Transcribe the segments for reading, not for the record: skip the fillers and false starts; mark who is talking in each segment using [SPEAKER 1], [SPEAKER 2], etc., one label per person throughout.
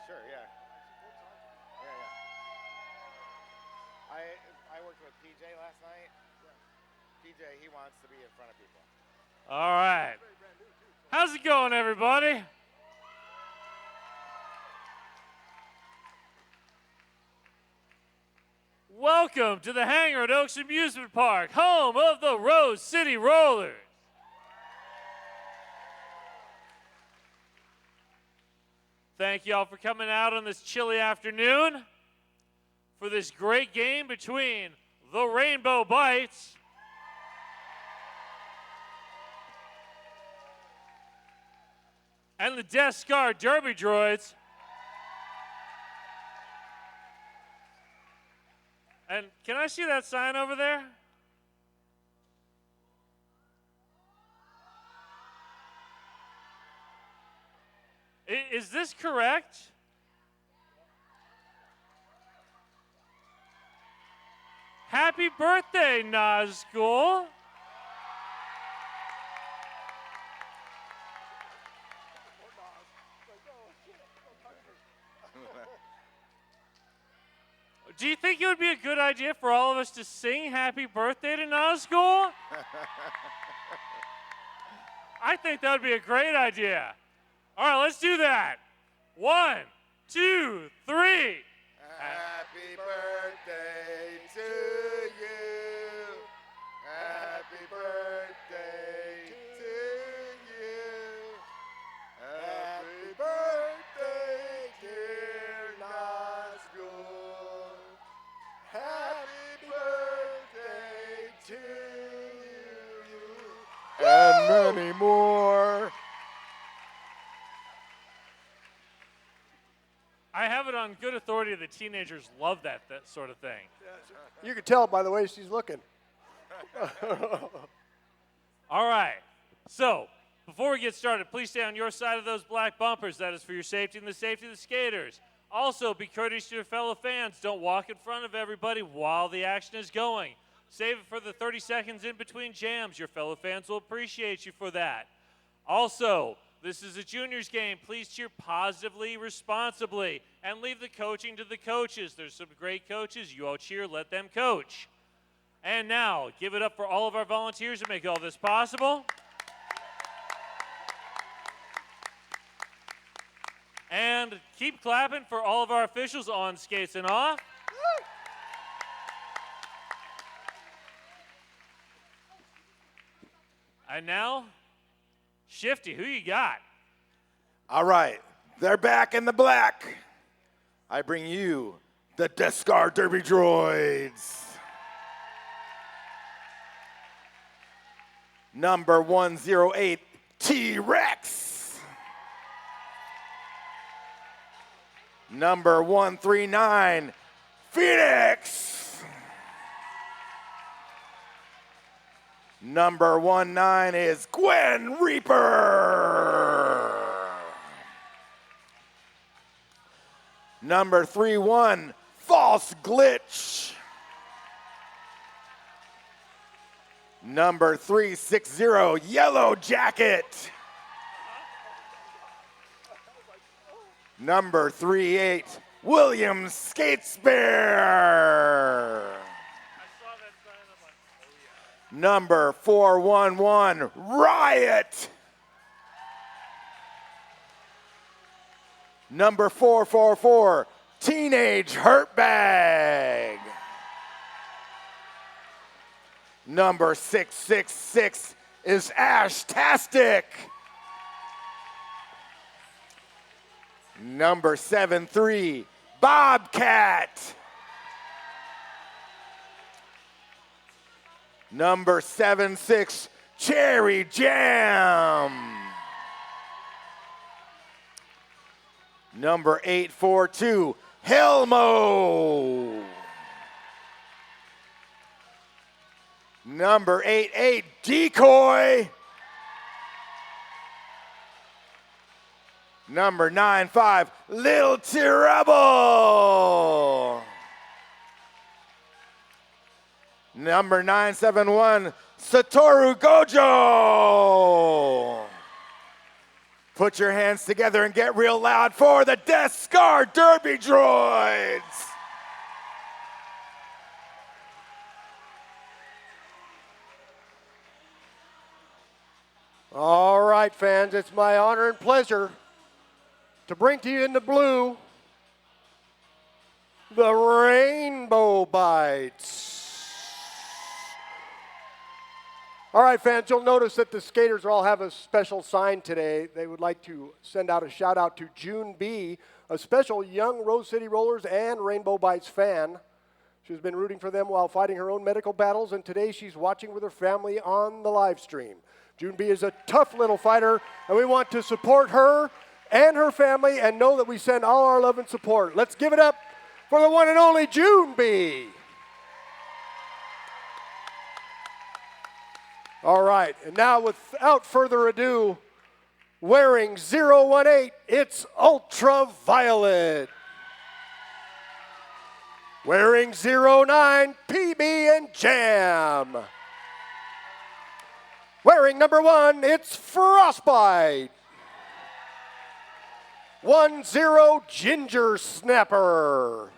[SPEAKER 1] Sure, yeah. Yeah, yeah. I worked with PJ last night. PJ, he wants to be in front of people.
[SPEAKER 2] All right. How's it going, everybody? Welcome to the hangar at Oaks Amusement Park, home of the Rose City Rollers. Thank you all for coming out on this chilly afternoon for this great game between the Rainbow Bites and the Death Scar Derby Droids. And can I see that sign over there? Is this correct? Happy birthday, Nazgul. Do you think it would be a good idea for all of us to sing happy birthday to Nazgul? I think that would be a great idea. All right, let's do that. 1, 2, 3.
[SPEAKER 1] Happy birthday to you. Happy birthday to you. Happy birthday, dear Nazgul. Happy birthday to you. And many more.
[SPEAKER 2] I have it on good authority that teenagers love that sort of thing.
[SPEAKER 3] You can tell by the way she's looking.
[SPEAKER 2] All right. So, before we get started, please stay on your side of those black bumpers. That is for your safety and the safety of the skaters. Also, be courteous to your fellow fans. Don't walk in front of everybody while the action is going. Save it for the 30 seconds in between jams. Your fellow fans will appreciate you for that. Also, this is a juniors game. Please cheer positively, responsibly, and leave the coaching to the coaches. There's some great coaches. You all cheer, let them coach. And now, give it up for all of our volunteers to make all this possible. And keep clapping for all of our officials on skates and off. And now, Shifty, who you got?
[SPEAKER 1] All right, they're back in the black. I bring you the Death Scar Derby Droids. Number 108, T-Rex. Number 139, Phoenix. Number 19 is Gwen Reaper. Number 31, False Glitch. Number 360, Yellow Jacket. Number 38, William Skatespear. Number 411, Riot. Number 444, Teenage Hurtbag. Number 666 is Ashtastic. Number 73, Bobcat. Number 76, Cherry Jam. Number 842, Helmo. Number 88, Decoy. Number 95, Little Terrible. Number 971, Satoru Gojo. Put your hands together and get real loud for the Death Scar Derby Droids.
[SPEAKER 3] All right, fans, it's my honor and pleasure to bring to you in the blue the Rainbow Bites. All right, fans, you'll notice that the skaters all have a special sign today. They would like to send out a shout out to June B., a special young Rose City Rollers and Rainbow Bites fan. She's been rooting for them while fighting her own medical battles, and today she's watching with her family on the live stream. June B. is a tough little fighter, and we want to support her and her family and know that we send all our love and support. Let's give it up for the one and only June B. All right, and now without further ado, wearing 018, it's Ultraviolet. Wearing 09, PB and Jam. Wearing number 1, it's Frostbite. 10, Ginger Snapper.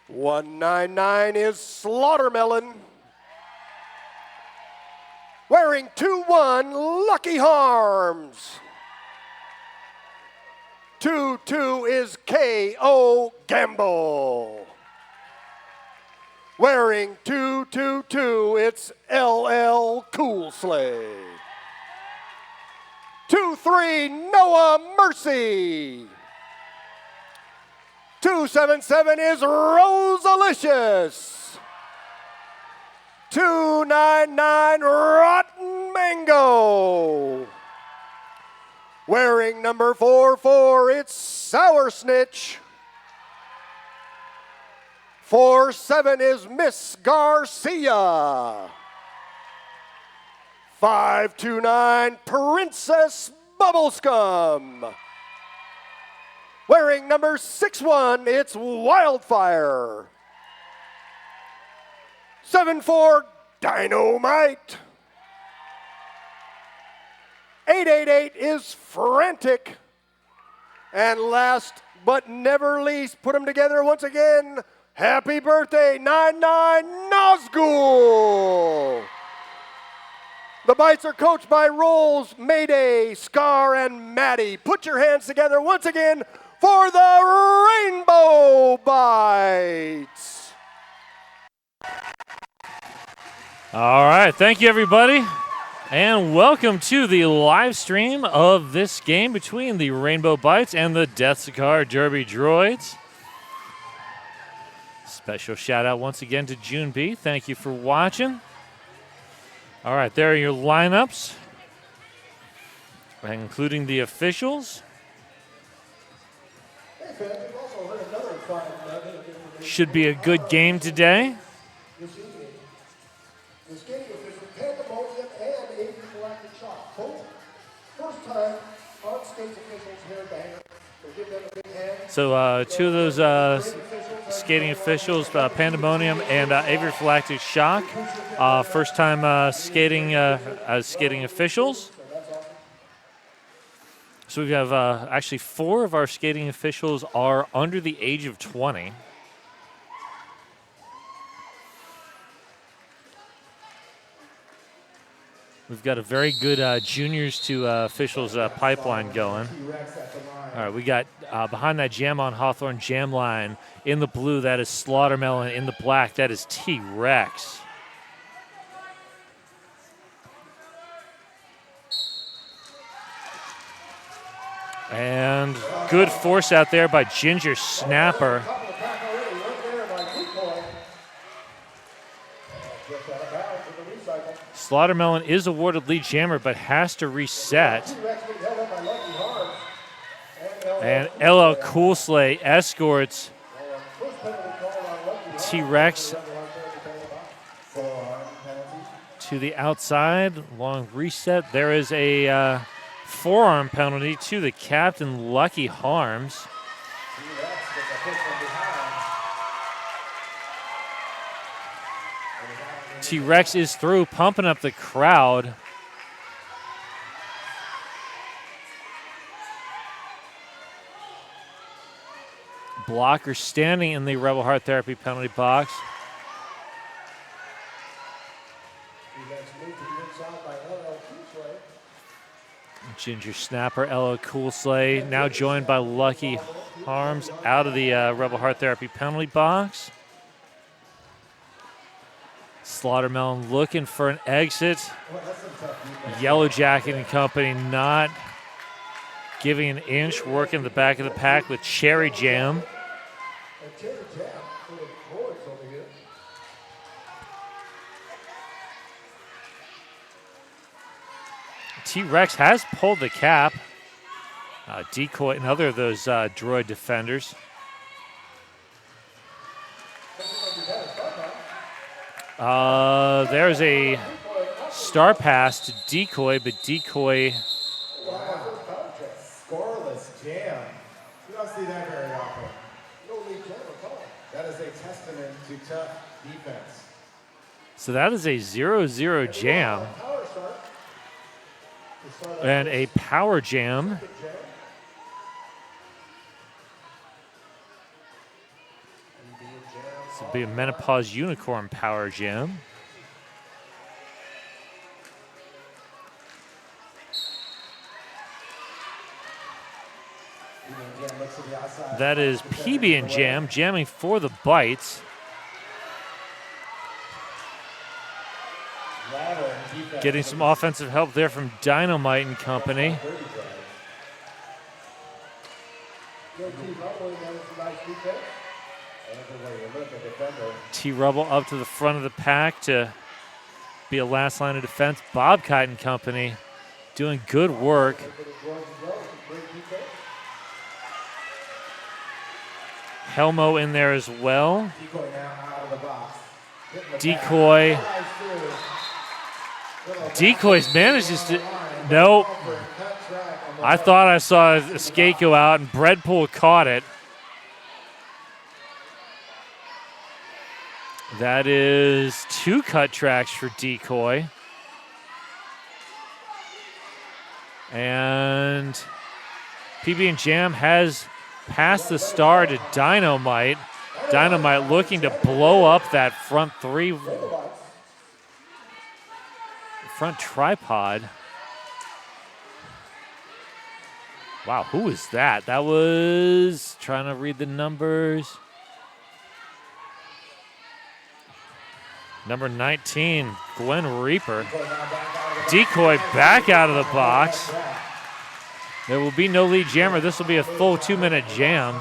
[SPEAKER 3] 199 is Slaughtermelon. Wearing 21, Lucky Harms. 22 is K.O. Gamble. Wearing 222, it's LL Cool Slay. 23, Noah Mercy. 277 is Rosalicious. 299, Rotten Mango. Wearing number 44, it's Sour Snitch. 47 is Miss Garcia. 529, Princess Bubblescum. Wearing number 61, it's Wildfire. 74, Dynamite. 888 is Frantic. And last but never least, put them together once again, happy birthday, 99 Nazgul. The Bites are coached by Rolls, Mayday, Scar, and Maddie. Put your hands together once again for the Rainbow Bites.
[SPEAKER 2] All right, thank you, everybody. And welcome to the live stream of this game between the Rainbow Bites and the Death Scar Derby Droids. Special shout out once again to June B. Thank you for watching. All right, there are your lineups, including the officials. Should be a good game today. So two of those skating officials, Pandemonium and Avery Galactic Shock, first time skating as skating officials. So we have actually 4 of our skating officials are under the age of 20. We've got a very good juniors to officials pipeline going. All right, we got behind that Jam on Hawthorne jam line in the blue, that is Slaughtermelon. In the black, that is T-Rex. And good force out there by Ginger Snapper. Slaughtermelon is awarded lead jammer, but has to reset. And LL Cool Slay escorts T-Rex to the outside. Long reset. There is a forearm penalty to the captain, Lucky Harms. T-Rex is through, pumping up the crowd. Blocker standing in the Rebel Heart Therapy penalty box. Ginger Snapper, Ella Coolsley, now joined by Lucky Harms out of the Rebel Heart Therapy penalty box. Slaughtermelon looking for an exit. Yellow Jacket and Company not giving an inch, working the back of the pack with Cherry Jam. T-Rex has pulled the cap. Decoy, another of those droid defenders. There's a star pass to Decoy, but Decoy.
[SPEAKER 4] Scoreless jam. You don't see that very often. That is a testament to tough defense.
[SPEAKER 2] So that is a 0-0 jam. And a power jam. This will be a Menopause Unicorn power jam. That is PB and Jam jamming for the bites. Getting some offensive help there from Dynamite and Company. T-Rubble up to the front of the pack to be a last line of defense. Bobcat and Company doing good work. Helmo in there as well. Decoy. Decoy's manages to, nope. I thought I saw a skate go out and Breadpool caught it. That is 2 cut tracks for Decoy. And PB and Jam has passed the star to Dynamite. Dynamite looking to blow up that front tripod. Wow, who was that? That was, trying to read the numbers. Number 19, Glenn Reaper. Decoy back out of the box. There will be no lead jammer. This will be a full 2-minute jam.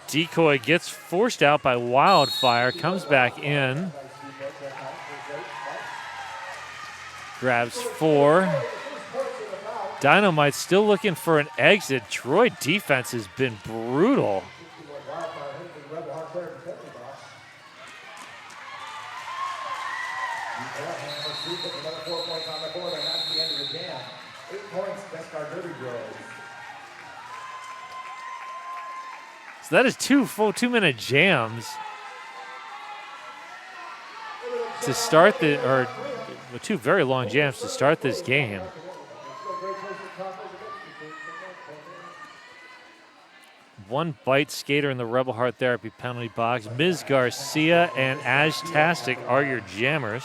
[SPEAKER 2] Decoy gets forced out by Wildfire, comes back in. Grabs 4. Dynamite still looking for an exit. Droid defense has been brutal. So that is 2 full 2-minute jams to start the, or 2 very long jams to start this game. One bite skater in the Rebel Heart Therapy penalty box. Ms. Garcia and Ashtastic are your jammers.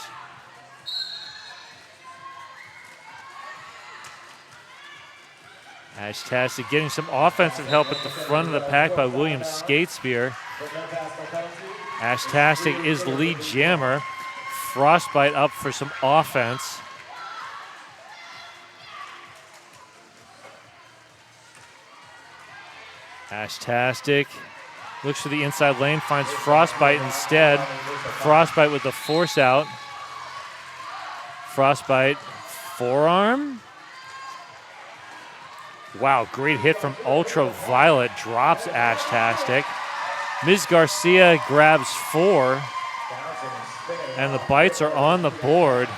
[SPEAKER 2] Ashtastic getting some offensive help at the front of the pack by William Skatespear. Ashtastic is the lead jammer. Frostbite up for some offense. Ashtastic looks for the inside lane, finds Frostbite instead. Frostbite with the force out. Frostbite forearm. Wow, great hit from Ultraviolet, drops Ashtastic. Ms. Garcia grabs 4, and the bites are on the board.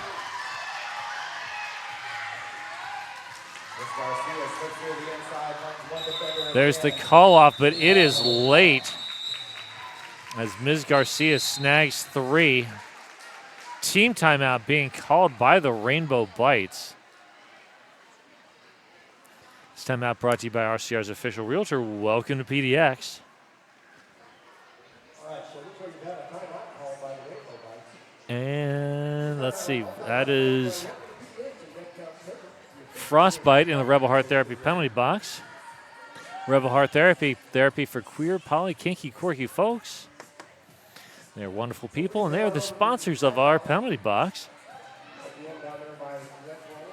[SPEAKER 2] There's the call off, but it is late as Ms. Garcia snags 3. Team timeout being called by the Rainbow Bites. timeout brought to you by RCR's official realtor. Welcome to PDX.
[SPEAKER 3] All right, so looks like you've had a timeout call by the Rainbow Bites.
[SPEAKER 2] And let's see, that is Frostbite in the Rebel Heart Therapy penalty box. Rebel Heart Therapy, therapy for queer, poly, kinky, quirky folks. They're wonderful people, and they're the sponsors of our penalty box.
[SPEAKER 3] At the end down there by Red Roll.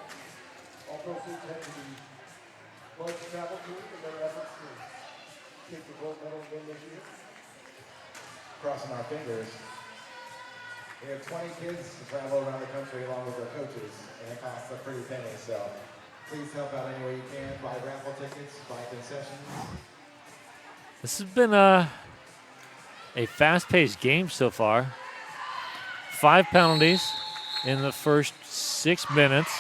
[SPEAKER 3] All proceeds head to the Lloyd's Travel Team in their efforts to take the gold medal again this year.
[SPEAKER 4] Crossing our fingers. We have 20 kids to travel around the country along with their coaches, and it costs a pretty penny. So please help out any way you can. Buy raffle tickets, buy concessions.
[SPEAKER 2] This has been a fast-paced game so far. 5 penalties in the first 6 minutes.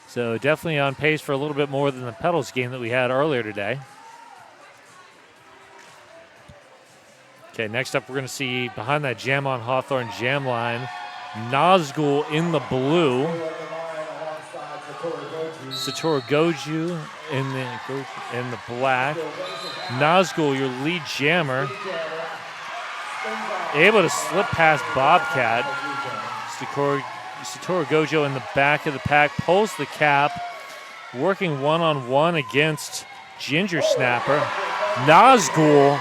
[SPEAKER 2] So definitely on pace for a little bit more than the Pedals game that we had earlier today. Okay, next up we're going to see behind that Jam on Hawthorne jam line, Nazgul in the blue. Satoru Goju in the black. Nazgul, your lead jammer, able to slip past Bobcat. Satoru Gojo in the back of the pack pulls the cap, working one-on-one against Ginger Snapper. Nazgul.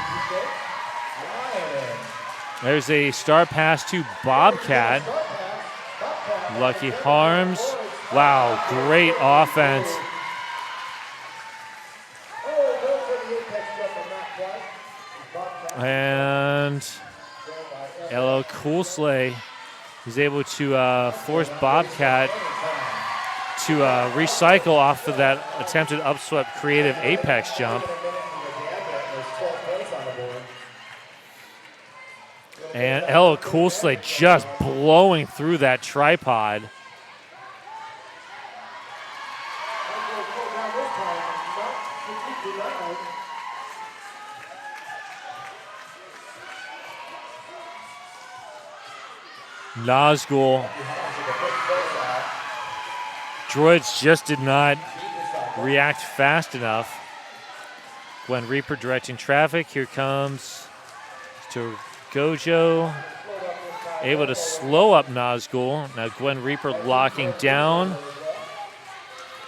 [SPEAKER 2] There's a star pass to Bobcat. Lucky Harms. Wow, great offense. And Elo Coolsley is able to force Bobcat to recycle off of that attempted upswept creative apex jump. And Elo Coolsley just blowing through that tripod. Nazgul. Droids just did not react fast enough. Gwen Reaper directing traffic. Here comes to Gojo. Able to slow up Nazgul. Now Gwen Reaper locking down.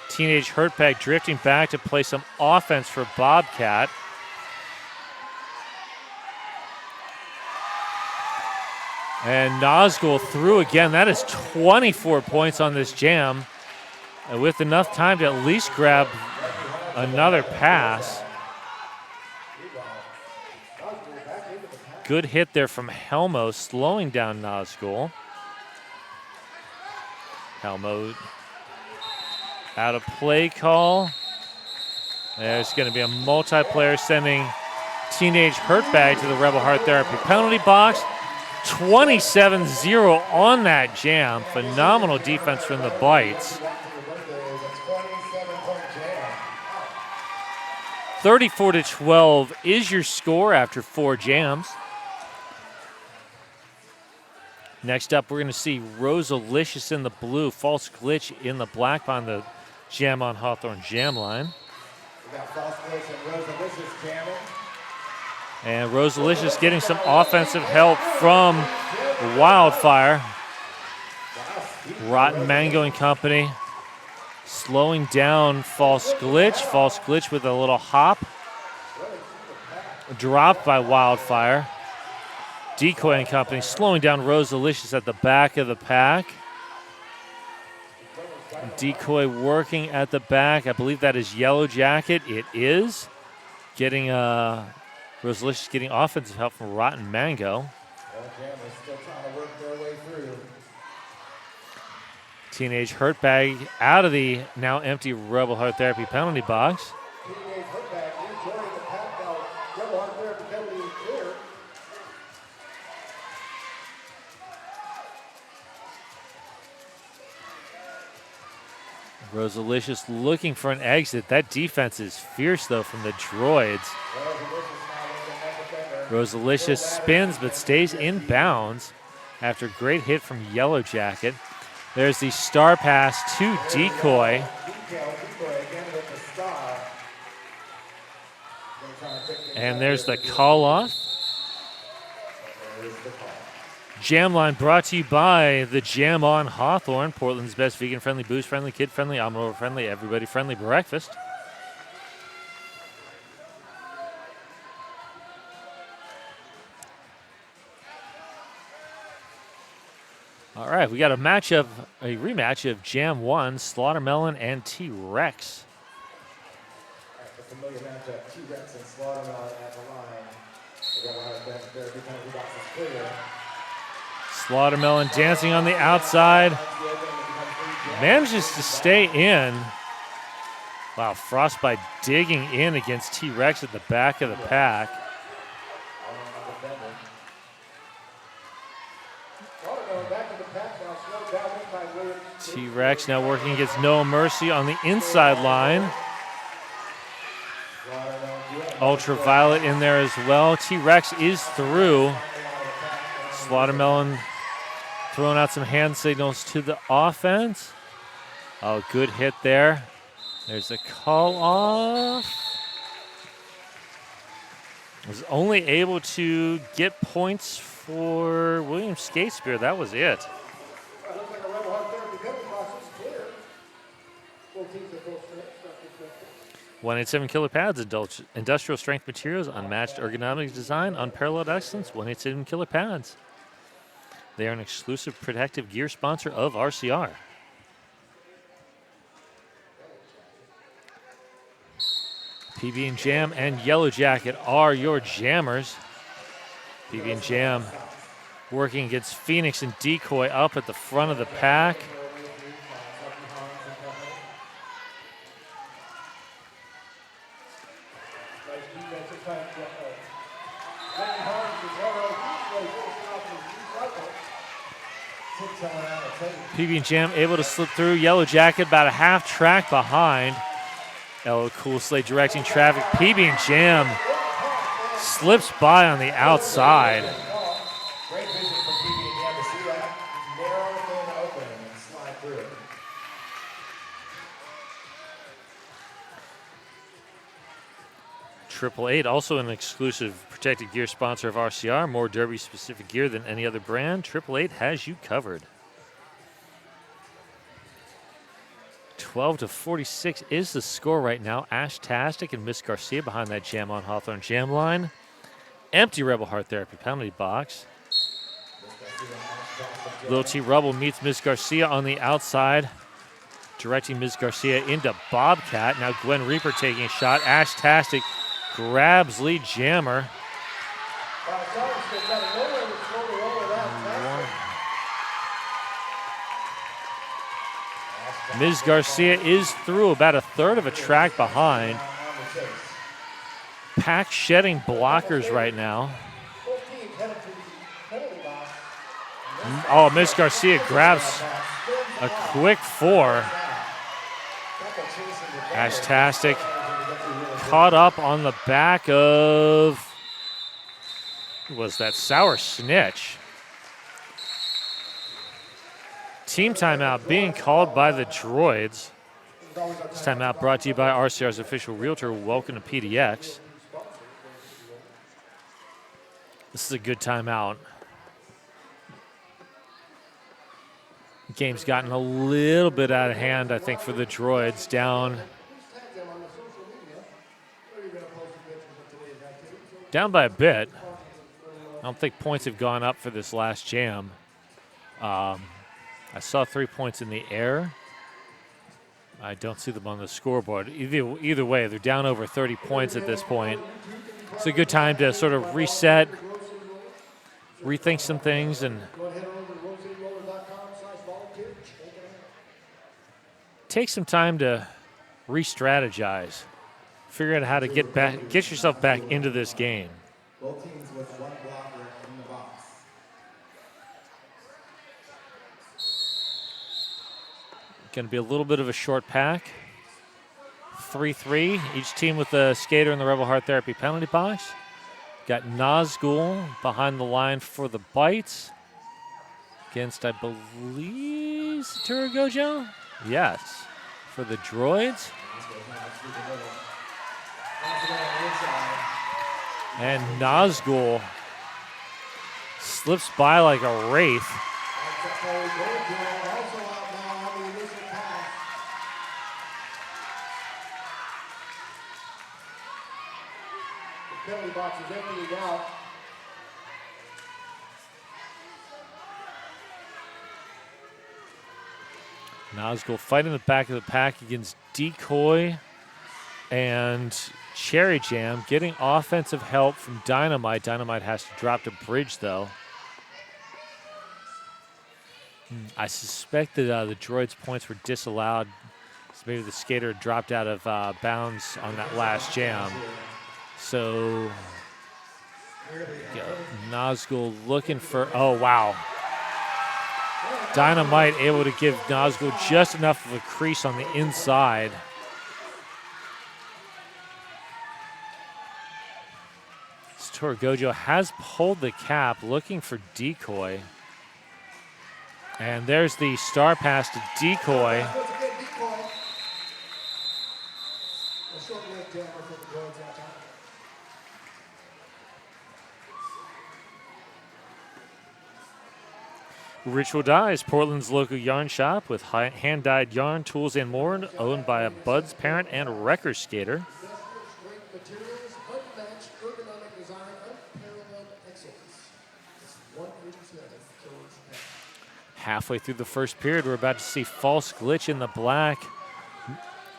[SPEAKER 2] Teenage Hurtbag drifting back to play some offense for Bobcat. And Nazgul through again. That is 24 points on this jam. And with enough time to at least grab another pass. Good hit there from Helmo, slowing down Nazgul. Helmo out of play call. There's going to be a multiplayer sending Teenage Hurtbag to the Rebel Heart Therapy penalty box. 27-0 on that jam. Phenomenal defense from the Bites. 34-12 is your score after 4 jams. Next up, we're going to see Rosalicious in the blue, False Glitch in the black on the Jam on Hawthorne jam line.
[SPEAKER 4] We got False Glitch and Rosalicious jamming.
[SPEAKER 2] And Rosalicious getting some offensive help from Wildfire. Rotten Mango and Company slowing down False Glitch. False Glitch with a little hop. Dropped by Wildfire. Decoy and Company slowing down Rosalicious at the back of the pack. Decoy working at the back. I believe that is Yellow Jacket. It is. Getting Rosalicious getting offensive help from Rotten Mango.
[SPEAKER 4] Still trying to work their way through.
[SPEAKER 2] Teenage Hurtbag out of the now empty Rebel Heart Therapy penalty box.
[SPEAKER 3] Teenage Hurtbag rejoining the pack now. Rebel Heart Therapy penalty is clear.
[SPEAKER 2] Rosalicious looking for an exit. That defense is fierce, though, from the Droids. Rosalicious spins but stays in bounds after a great hit from Yellow Jacket. There's the star pass to Decoy. And there's the call off. Jam Line brought to you by the Jam On Hawthorne, Portland's best vegan-friendly, booze-friendly, kid-friendly, omnivore-friendly, everybody-friendly breakfast. All right, we got a rematch of Jam 1, Slaughtermelon and T-Rex.
[SPEAKER 4] The familiar matchup, T-Rex and Slaughtermelon at the line. The Rebel Heart Therapy penalty box is clear.
[SPEAKER 2] Slaughtermelon dancing on the outside. Manages to stay in. Wow, Frostbite digging in against T-Rex at the back of the pack. T-Rex now working against No Mercy on the inside line. Ultraviolet in there as well. T-Rex is through. Slaughtermelon throwing out some hand signals to the offense. Oh, good hit there. There's a call off. Was only able to get points for William Skatespear. That was it.
[SPEAKER 3] Looks like a Rebel Heart Therapy penalty box is clear. Both teams are full strength.
[SPEAKER 2] 187 killer pads, industrial strength materials, unmatched ergonomics design, unparalleled excellence. 187 killer pads. They are an exclusive protective gear sponsor of RCR. PB and Jam and Yellow Jacket are your jammers. PB and Jam working against Phoenix and Decoy up at the front of the pack. PB and Jam able to slip through. Yellow Jacket about a half track behind. LO Cool Slate directing traffic. PB and Jam slips by on the outside.
[SPEAKER 4] Great vision from PB and Jam to see that narrow thing open and slide through.
[SPEAKER 2] Triple Eight, also an exclusive protected gear sponsor of RCR. More Derby-specific gear than any other brand. Triple Eight has you covered. 12-46 is the score right now. Ash-tastic and Miss Garcia behind that Jam on Hawthorne jam line. Empty Rebel Heart Therapy penalty box. Little T Rebel meets Miss Garcia on the outside, directing Miss Garcia into Bobcat. Now Gwen Reaper taking a shot. Ash-tastic grabs lead jammer. Ms. Garcia is through, about a third of a track behind. Pack shedding blockers right now. Oh, Ms. Garcia grabs a quick four. Ashtastic caught up on the back of, who was that? Sour Snitch. Team timeout being called by the Droids. This timeout brought to you by RCR's official realtor. Welcome to PDX. This is a good timeout. Game's gotten a little bit out of hand, I think, for the Droids. Down by a bit. I don't think points have gone up for this last jam. I saw 3 points in the air. I don't see them on the scoreboard. Either way, they're down over 30 points at this point. It's a good time to sort of reset, rethink some things, and take some time to re-strategize. Figure out how to get yourself back into this game.
[SPEAKER 4] Both teams with one blocker in the box.
[SPEAKER 2] Going to be a little bit of a short pack. 3-3, each team with a skater in the Rebel Heart Therapy penalty box. Got Nazgul behind the line for the bites. Against, I believe, Satura Gojo? Yes. For the Droids. And Nazgul slips by like a wraith.
[SPEAKER 3] The penalty box is emptying out.
[SPEAKER 2] Nazgul fighting the back of the pack against Decoy and Cherry Jam, getting offensive help from Dynamite. Dynamite has to drop to bridge, though. I suspect that the Droids' points were disallowed. So maybe the skater dropped out of bounds on that last jam. So Nazgul looking for, oh, wow. Dynamite able to give Nazgul just enough of a crease on the inside. Gojo has pulled the cap, looking for Decoy. And there's the star pass to Decoy. Ritual Dyes, Portland's local yarn shop with hand-dyed yarn, tools, and more, owned by a Bud's parent and wrecker skater. Halfway through the first period, we're about to see False Glitch in the black.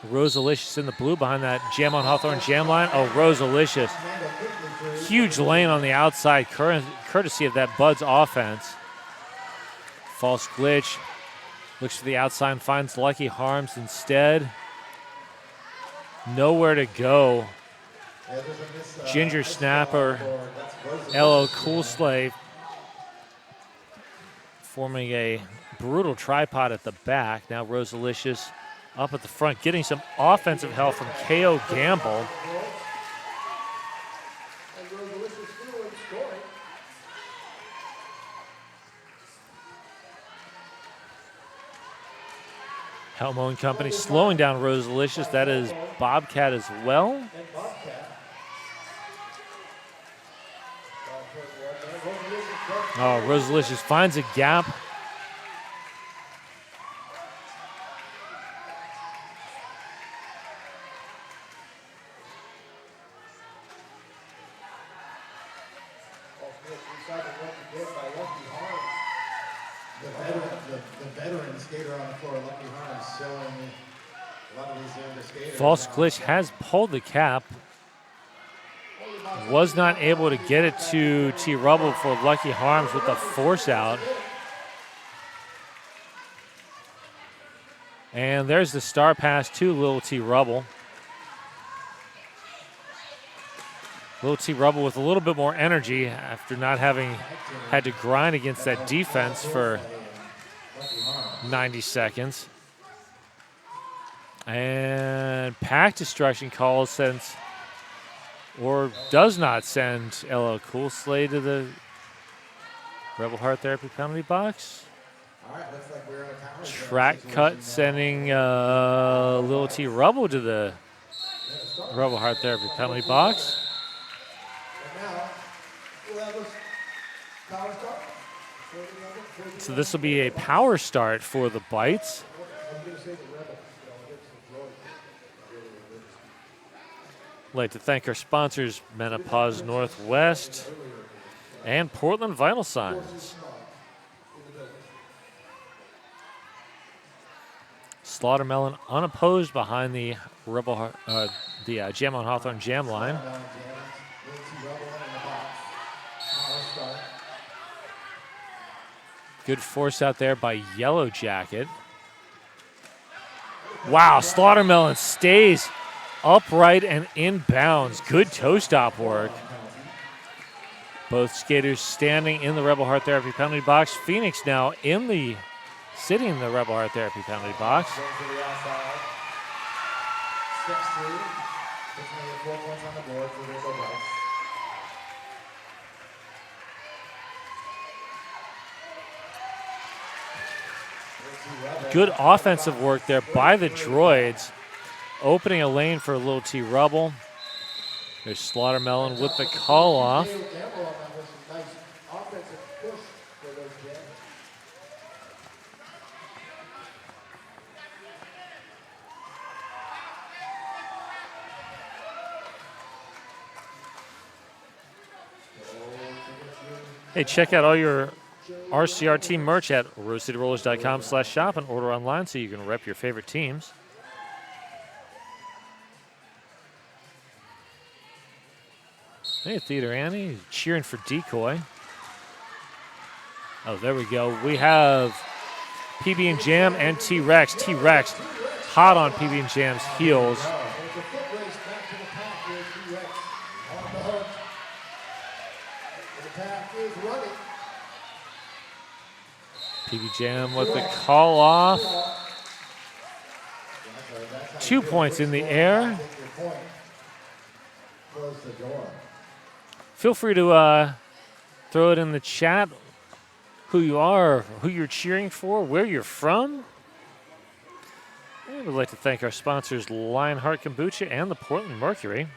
[SPEAKER 2] Rosalicious in the blue behind that Jam on Hawthorne jam line. Oh, Rosalicious. Huge lane on the outside, courtesy of that Bud's offense. False Glitch looks for the outside and finds Lucky Harms instead. Nowhere to go. Ginger Snapper, LL Cool Slave forming a brutal tripod at the back. Now Rosalicious up at the front, getting some offensive help from KO Gamble. Helmo and Company slowing down Rosalicious. That is Bobcat as well. Oh, Rosalicious finds a gap.
[SPEAKER 4] The veteran skater on the floor, Lucky Harms, showing a lot of these younger skaters.
[SPEAKER 2] False Glitch has pulled the cap. Was not able to get it to T Rubble for Lucky Harms with the force out. And there's the star pass to Little T Rubble. Little T Rubble with a little bit more energy after not having had to grind against that defense for 90 seconds. And pack destruction calls since, or does not send LL Cool Slay to the Rebel Heart Therapy penalty box. Track cut sending Little T Rubble to the Rebel Heart Therapy penalty box. So this will be a power start for the Bites. I'd like to thank our sponsors, Menopause Northwest and Portland Vital Signs. Slaughtermelon unopposed behind the Jam on Hawthorne jam line. Good force out there by Yellow Jacket. Wow, Slaughtermelon stays upright and in bounds. Good toe stop work. Both skaters standing in the Rebel Heart Therapy penalty box. Phoenix now sitting in the Rebel Heart Therapy penalty box. Good offensive work there by the Droids, opening a lane for Little T Rubble. There's Slaughtermelon with the call off.
[SPEAKER 3] Dale Gamble on that was some nice offensive push for those Jammers.
[SPEAKER 2] Hey, check out all your RCR team merch at rosecityrollers.com/shop and order online so you can rep your favorite teams. Hey, Theater Annie, cheering for Decoy. Oh, there we go. We have PB and Jam and T-Rex. T-Rex hot on PB and Jam's heels.
[SPEAKER 3] It's a foot race back to the pack here. T-Rex on the hook. The pack is running.
[SPEAKER 2] PB Jam with the call off. 2 points in the air.
[SPEAKER 4] Close the door.
[SPEAKER 2] Feel free to throw it in the chat who you are, who you're cheering for, where you're from. And we'd like to thank our sponsors, Lionheart Kombucha and the Portland Mercury.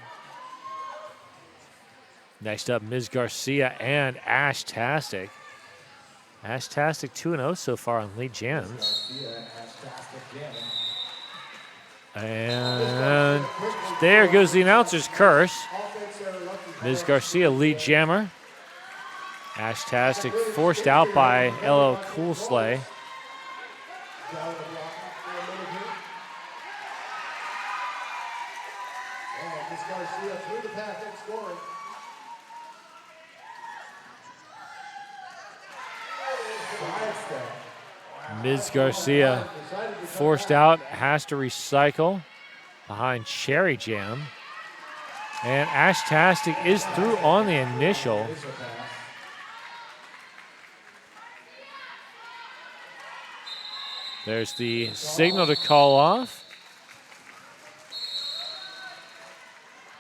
[SPEAKER 2] Next up, Ms. Garcia and Ashtastic. Ashtastic 2-0 so far on lead jams. And there goes the announcer's curse. Ms. Garcia, lead jammer. Ashtastic forced out by LL Cool Slay.
[SPEAKER 3] Miss Garcia through the pack and scoring.
[SPEAKER 2] Ms. Garcia forced out, has to recycle behind Cherry Jam. And Ashtastic is through on the initial. There's the signal to call off.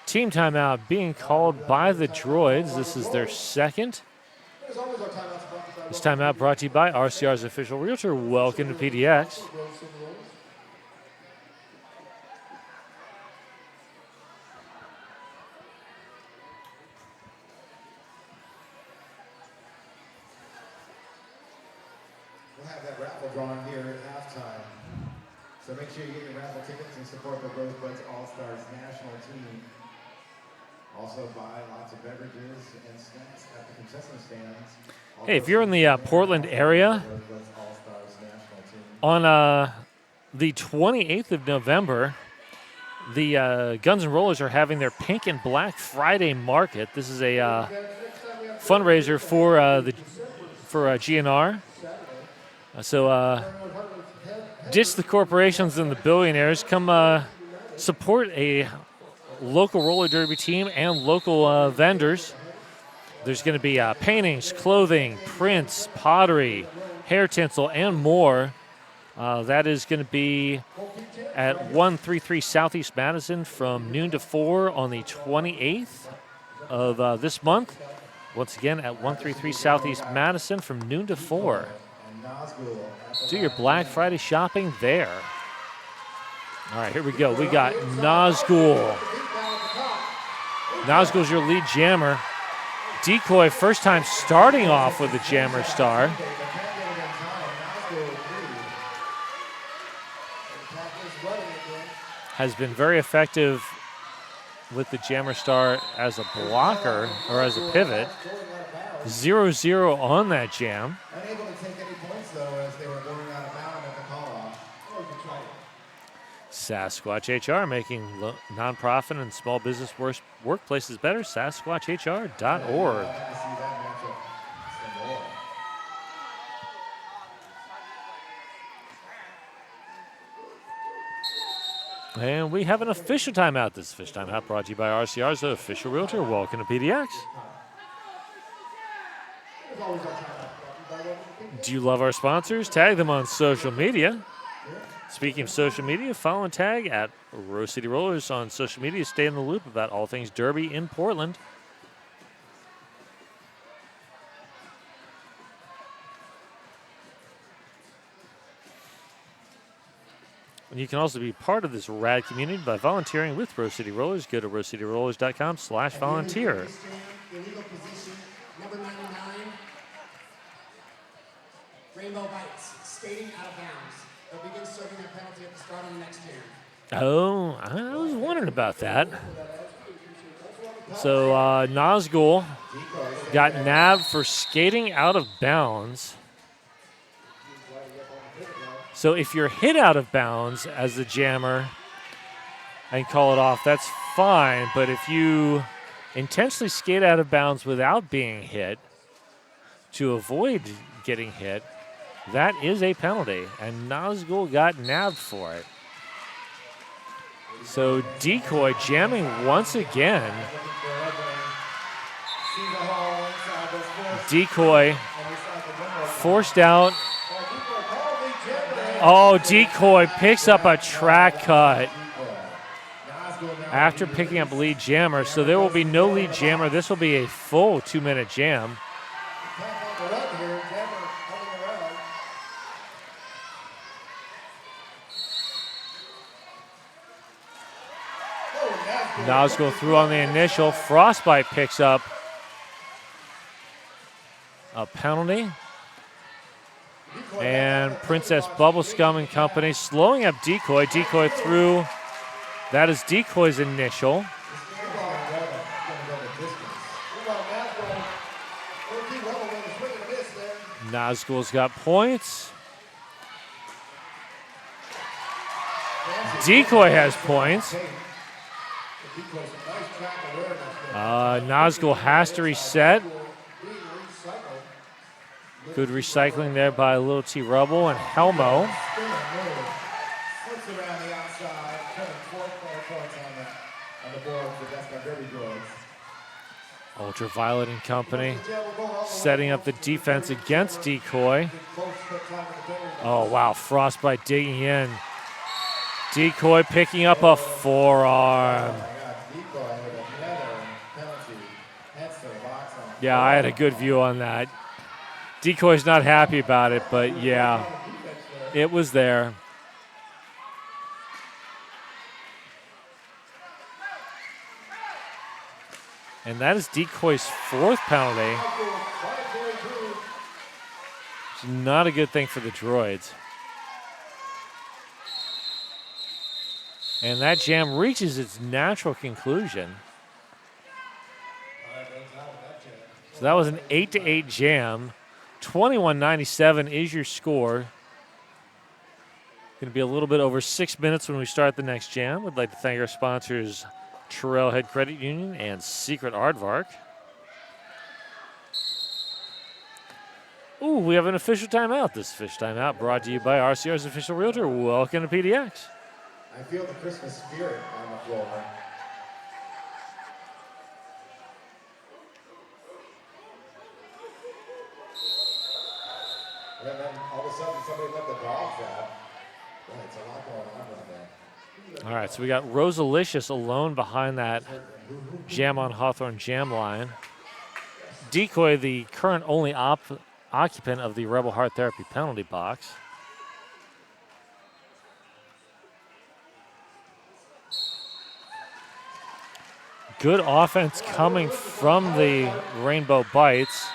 [SPEAKER 2] Team timeout being called by the Droids. This is their second. This timeout brought to you by RCR's official realtor. Welcome to PDX.
[SPEAKER 4] We'll have that raffle drawn here at halftime. So make sure you get your raffle tickets and support the Rosebuds All-Stars national team. Also buy lots of beverages and snacks at the concession stands.
[SPEAKER 2] Hey, if you're in the Portland area, on the 28th of November, the Guns N' Rollers are having their Pink and Black Friday Market. This is a fundraiser for GNR. So ditch the corporations and the billionaires. Come support a local roller derby team and local vendors. There's going to be paintings, clothing, prints, pottery, hair tinsel, and more. That is going to be at 133 Southeast Madison from noon to 4 on the 28th of this month. Once again, at 133 Southeast Madison from noon to 4. Do your Black Friday shopping there. All right, here we go. We got Nazgul. Nazgul's your lead jammer. Decoy, first time starting off with the jammer star. Has been very effective with the jammer star as a blocker or as a pivot. 0-0 on that jam.
[SPEAKER 4] Unable to take any points though as they were going out of bounds at the call-off.
[SPEAKER 2] Sasquatch HR, making nonprofit and small business workplaces better. SasquatchHR.org. And we have an official timeout. This official timeout brought to you by RCR's official realtor. Welcome to PDX. Do you love our sponsors? Tag them on social media. Speaking of social media, follow and tag at Rose City Rollers on social media. Stay in the loop about all things Derby in Portland. And you can also be part of this rad community by volunteering with Rose City Rollers. Go to rosecityrollers.com/volunteer.
[SPEAKER 5] Illegal position, number 99, Rainbow Bites, skating out of bounds. They'll begin serving their penalty at the start of the next jam.
[SPEAKER 2] Oh, I was wondering about that. So Nazgul got nabbed for skating out of bounds. So if you're hit out of bounds as the jammer and call it off, that's fine. But if you intentionally skate out of bounds without being hit to avoid getting hit, that is a penalty. And Nazgul got nabbed for it. So Decoy jamming once again. Decoy forced out. Oh, Decoy picks up a track cut after picking up lead jammer. So there will be no lead jammer. This will be a full 2-minute jam. Nazgul through on the initial. Frostbite picks up a penalty. And Princess Bubblescum and company slowing up Decoy. Decoy through. That is Decoy's initial. Nazgul's got points. Decoy has points. Nazgul has to reset. Good recycling there by Little T Rubble and Helmo. Ultraviolet and company setting up the defense against Decoy. Oh, wow. Frostbite digging in. Decoy picking up a forearm. Yeah, I had a good view on that. Decoy's not happy about it, but yeah, it was there. And that is Decoy's 4th penalty. It's not a good thing for the Droids. And that jam reaches its natural conclusion. So that was an 8-8 jam. 21:97 is your score. Going to be a little bit over 6 minutes when we start the next jam. We'd like to thank our sponsors, Trailhead Credit Union and Secret Aardvark. Ooh, we have an official timeout. This official timeout brought to you by RCR's official realtor. Welcome to PDX.
[SPEAKER 4] I feel the Christmas spirit on the floor. And then all of a sudden somebody let the dogs out. Boy, it's a lot going on right there.
[SPEAKER 2] All right, so we got Rosalicious alone behind that Jam on Hawthorne jam line. Decoy, the current only occupant of the Rebel Heart Therapy penalty box. Good offense coming from the Rainbow Bites.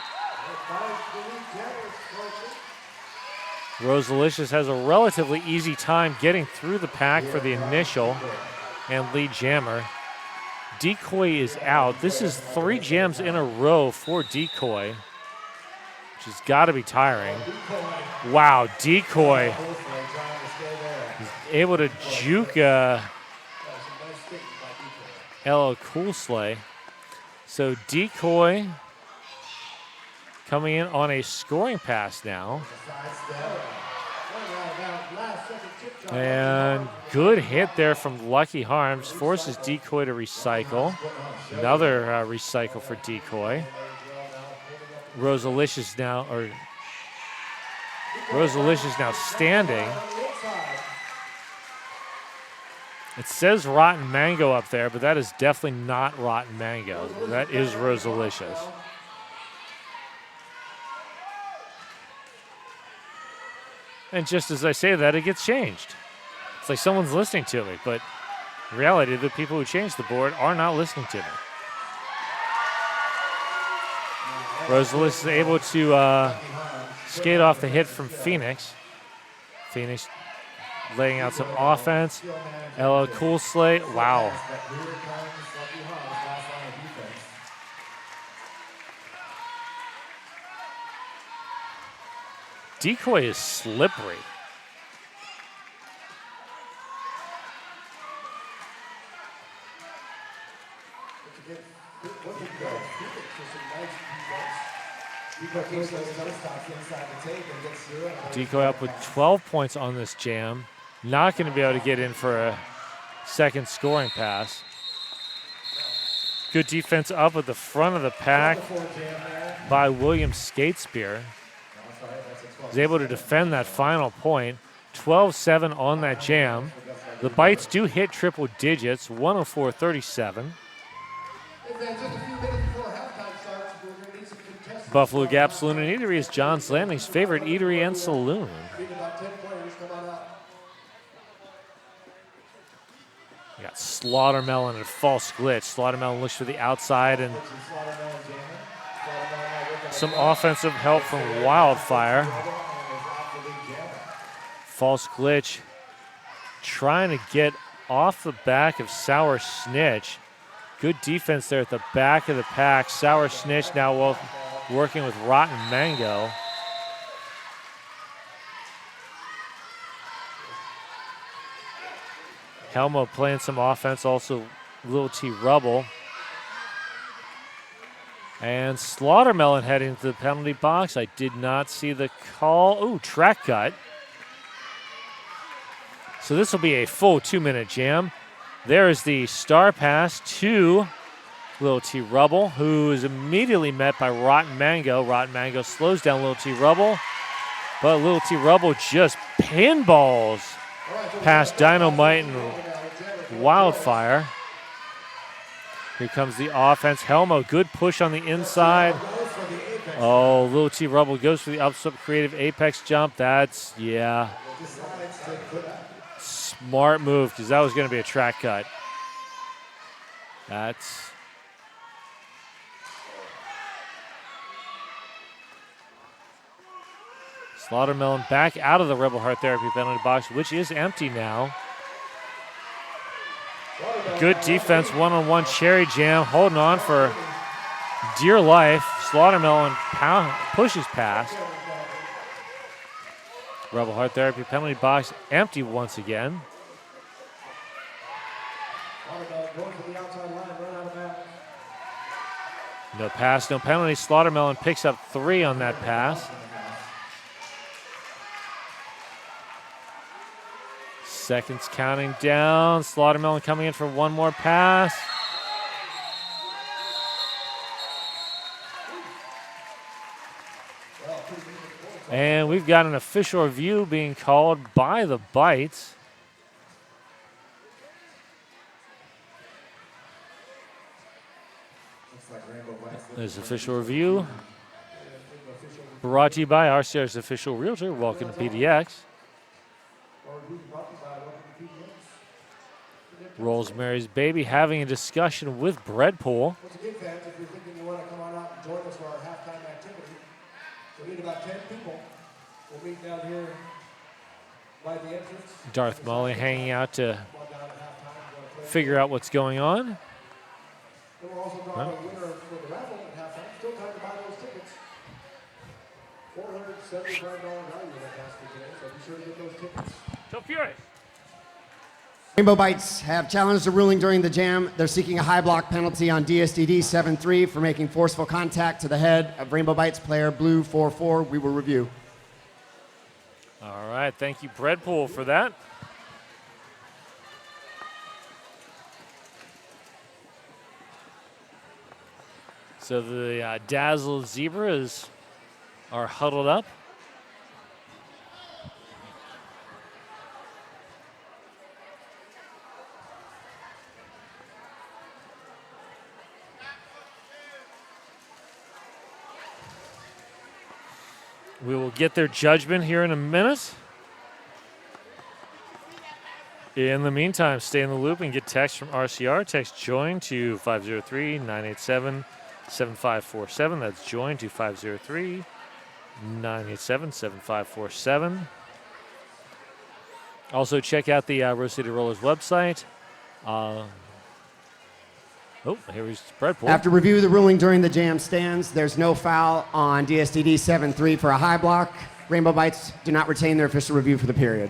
[SPEAKER 2] Rosalicious has a relatively easy time getting through the pack for the initial and lead jammer. Decoy is out. This is 3 jams in a row for Decoy, which has got to be tiring. Wow, Decoy is able to juke LL Cool Slay. So Decoy coming in on a scoring pass now. And good hit there from Lucky Harms. Forces Decoy to recycle. Another recycle for Decoy. Rosalicious now standing. It says Rotten Mango up there, but that is definitely not Rotten Mango. That is Rosalicious. And just as I say that, it gets changed. It's like someone's listening to me, but in reality, the people who changed the board are not listening to me. Rosales is able to skate off the hit from Phoenix. Phoenix laying out some offense. Ella Cool Slate. Wow. Decoy is slippery. Decoy up with 12 points on this jam. Not going to be able to get in for a second scoring pass. Good defense up at the front of the pack by William Skatespear. Was able to defend that final point. 12-7 on that jam. The bites do hit triple digits, 104-37. Buffalo Gap Saloon and Eatery is John's Landing's favorite eatery and saloon. You got Slaughtermelon and False Glitch. Slaughtermelon looks for the outside and some offensive help from Wildfire. False Glitch trying to get off the back of Sour Snitch. Good defense there at the back of the pack. Sour Snitch now working with Rotten Mango. Helmo playing some offense, also Lil T Rubble. And Slaughtermelon heading to the penalty box. I did not see the call. Ooh, track cut. So this will be a full 2-minute jam. There is the star pass to Lil T Rubble, who is immediately met by Rotten Mango. Rotten Mango slows down Lil T Rubble, but Lil T Rubble just pinballs past Dynamite and Wildfire. Here comes the offense. Helmo, good push on the inside. Oh, Lil T Rubble goes for the up-slip creative apex jump. That's, yeah. Smart move, because that was going to be a track cut. That's... Slaughtermelon back out of the Rebel Heart Therapy penalty box, which is empty now. Good defense, one-on-one cherry jam, holding on for dear life. Slaughtermelon pushes past. Rebel Heart Therapy penalty box empty once again. No pass, no penalty. Slaughtermelon picks up 3 on that pass. Seconds counting down. Slaughtermelon coming in for one more pass. And we've got an official review being called by the Bites. There's official review brought to you by RCR's official realtor. Welcome to PDX. Rosemary's Baby having a discussion with Breadpool.
[SPEAKER 5] Once again, fans, if you're thinking you want to come on out and join us for our halftime activity, we need about 10 people. We'll meet down here by the entrance.
[SPEAKER 2] Darth Mully hanging out to figure out what's going on.
[SPEAKER 5] Then we're also drawing a winner for the raffle at halftime. Still time to buy those tickets. $475 value in that basket today, so be sure to get those tickets.
[SPEAKER 2] So furious.
[SPEAKER 6] Rainbow Bites have challenged the ruling during the jam. They're seeking a high block penalty on DSDD 7-3 for making forceful contact to the head of Rainbow Bites player Blue 4-4. We will review.
[SPEAKER 2] All right, thank you, Breadpool, for that. So the Dazzled Zebras are huddled up. We will get their judgment here in a minute. In the meantime, stay in the loop and get text from RCR. Text JOIN to 503-987-7547. That's JOIN to 503-987-7547. Also, check out the Rose City Rollers website. Here's Spreadpool.
[SPEAKER 6] After review of the ruling during the jam stands, there's no foul on DSDD 7-3 for a high block. Rainbow Bites do not retain their official review for the period.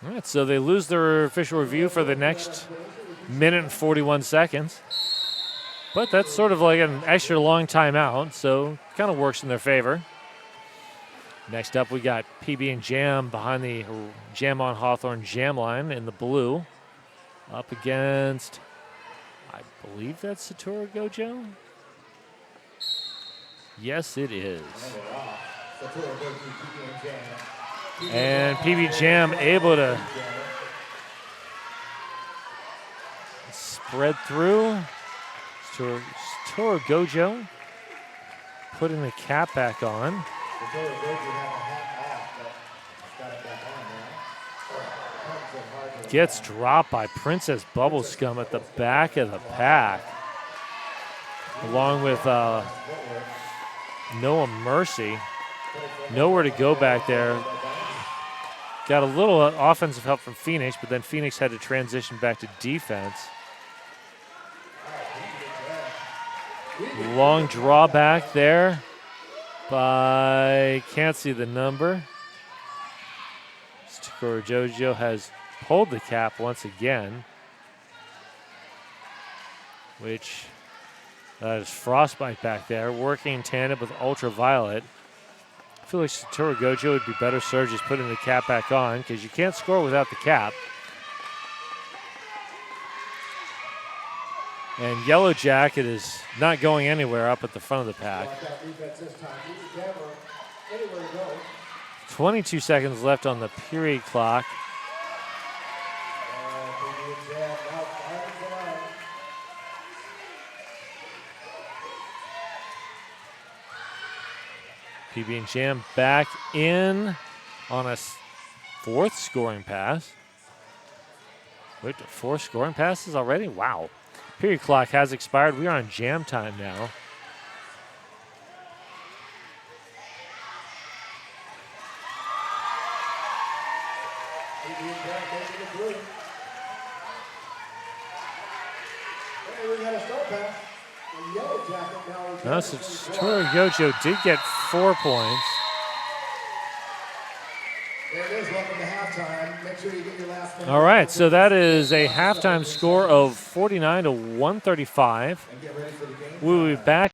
[SPEAKER 2] All right, so they lose their official review for the next minute and 41 seconds. But that's sort of like an extra long timeout, so kind of works in their favor. Next up, we got PB and Jam behind the Jam on Hawthorne jam line in the blue. Up against, I believe that's Satoru Gojo. Yes, it is. And PB Jam able to spread through. Satoru Gojo putting the cap back on. Gets dropped by Princess Bubblescum at the back of the pack, along with Noah Mercy. Nowhere to go back there. Got a little offensive help from Phoenix, but then Phoenix had to transition back to defense. Long drawback there by, can't see the number. Satoru Gojo has pulled the cap once again, which is Frostbite back there, working in tandem with Ultraviolet. I feel like Satoru Gojo would be better served just putting the cap back on, because you can't score without the cap. And Yellow Jacket is not going anywhere up at the front of the pack. 22 seconds left on the period clock. PB and Jam back in on a fourth scoring pass. Wait, 4 scoring passes already? Wow. Period clock has expired. We are on jam time now. No, so Satoru Gojo did get 4 points.
[SPEAKER 5] There it is, welcome to halftime. Make sure you get your last one.
[SPEAKER 2] All right, so that is a halftime score of 49-135.
[SPEAKER 5] And get ready for the game.
[SPEAKER 2] We'll be back.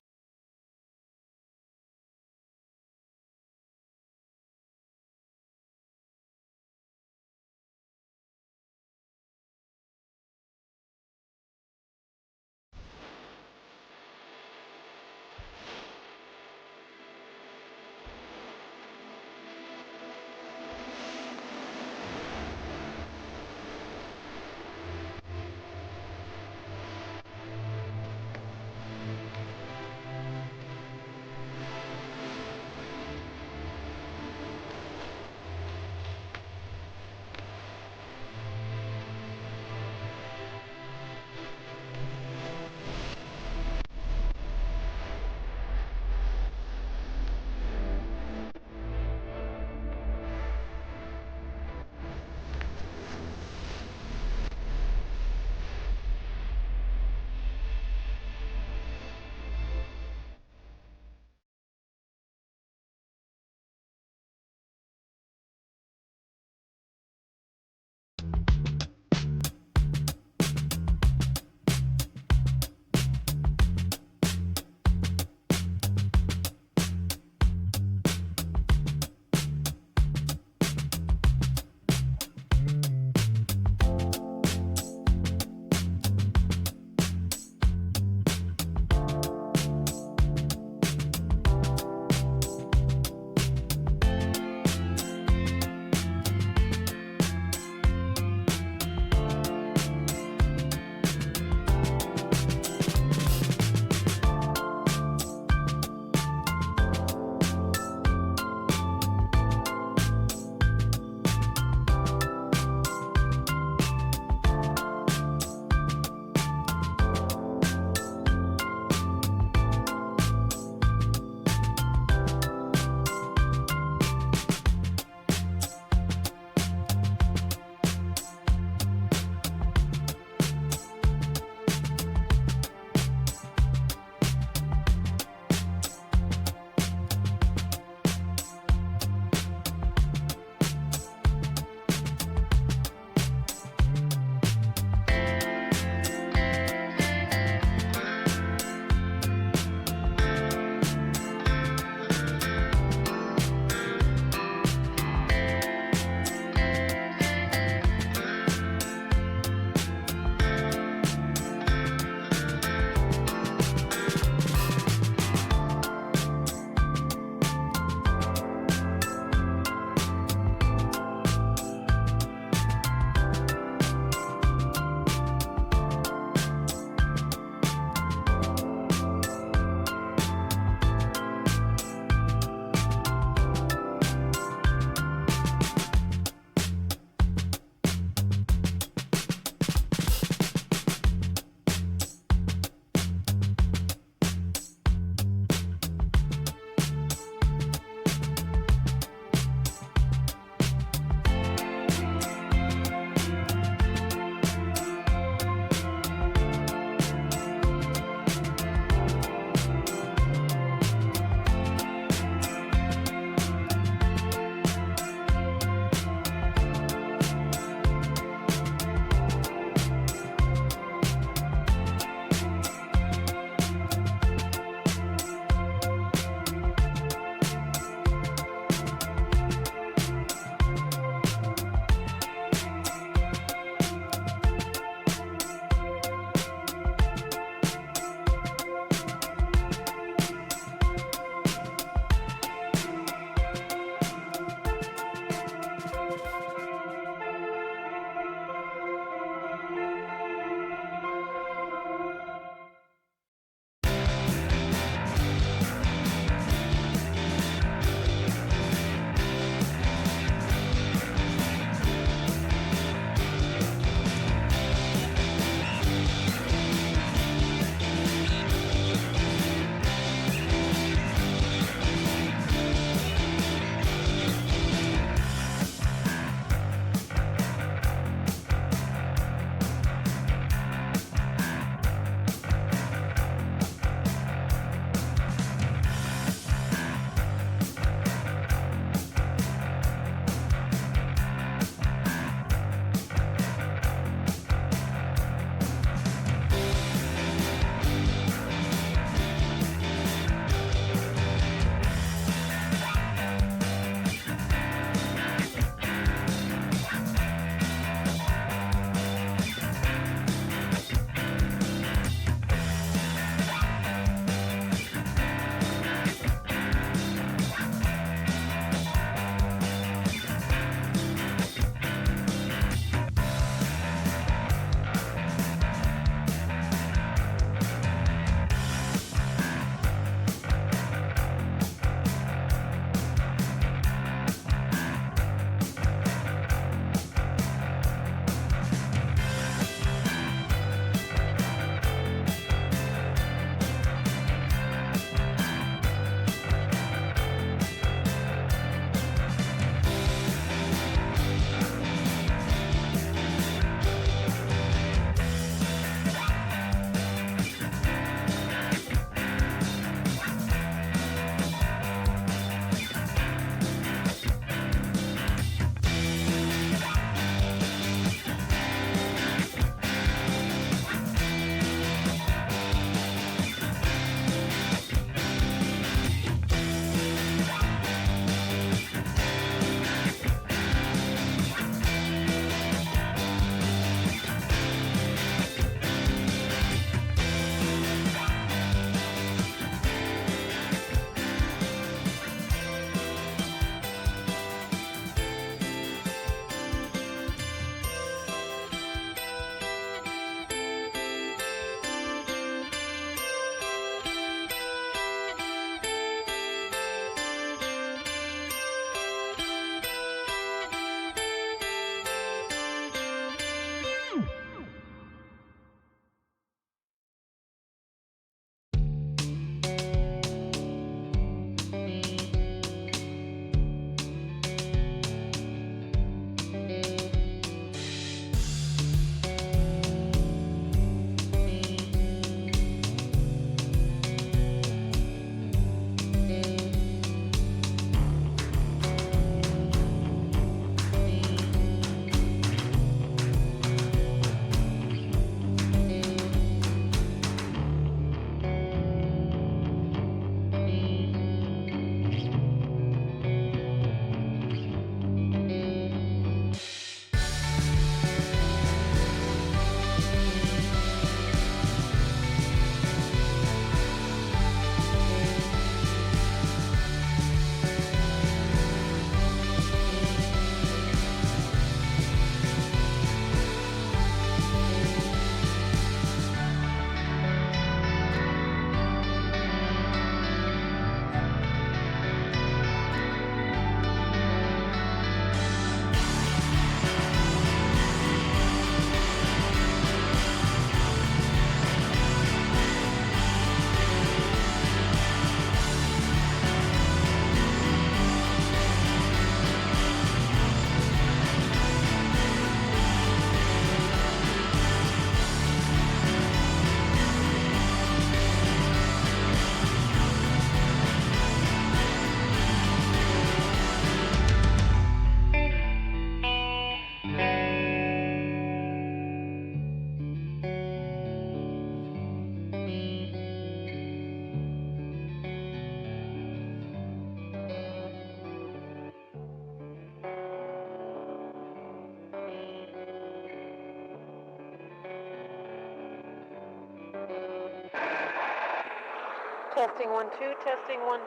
[SPEAKER 7] Testing 1 2, testing 1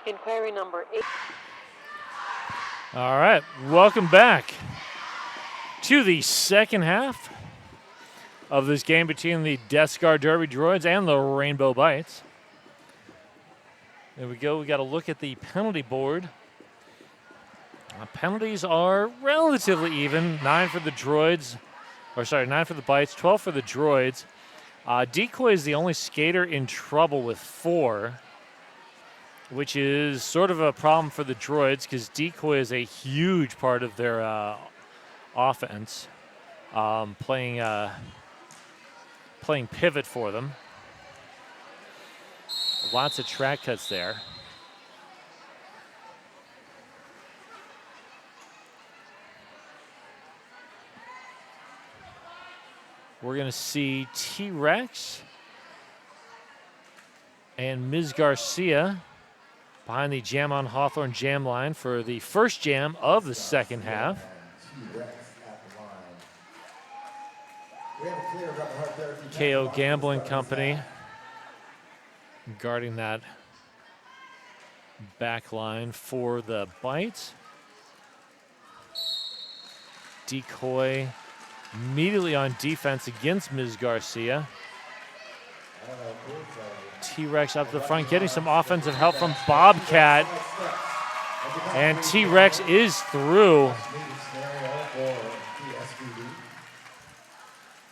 [SPEAKER 7] 2. Inquiry number 8.
[SPEAKER 2] All right, welcome back to the second half of this game between the Death Scar Derby Droids and the Rainbow Bites. There we go. We got to look at the penalty board. Penalties are relatively even. 9 for the Droids, 9 for the Bites, 12 for the Droids. Decoy is the only skater in trouble with 4, which is sort of a problem for the Droids because Decoy is a huge part of their offense, playing pivot for them. Lots of track cuts there. We're going to see T-Rex and Ms. Garcia behind the Jam on Hawthorne jam line for the first jam of the second half. KO Gambling Company guarding that back line for the Bites. Decoy immediately on defense against Ms. Garcia. T-Rex up the front, getting some offensive help from Bobcat. And T-Rex is through.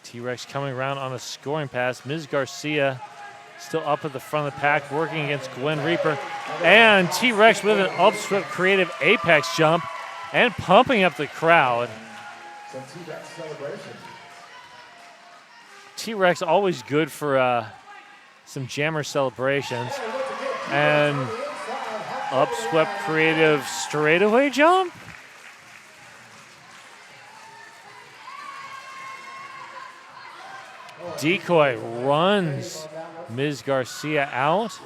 [SPEAKER 2] T-Rex coming around on a scoring pass. Ms. Garcia still up at the front of the pack, working against Gwen Reaper. And T-Rex with an upswept creative apex jump and pumping up the crowd. T-Rex always good for some jammer celebrations. And upswept creative straightaway jump. Decoy runs Ms. Garcia out.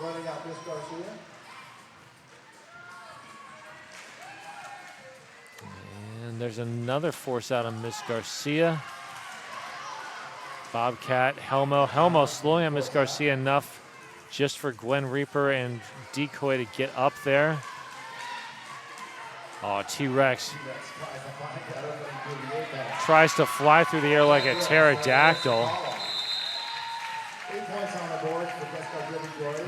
[SPEAKER 2] And there's another force out on Miss Garcia. Bobcat, Helmo slowing on Miss Garcia enough just for Gwen Reaper and Decoy to get up there. Oh, T-Rex tries to fly through the air like a pterodactyl.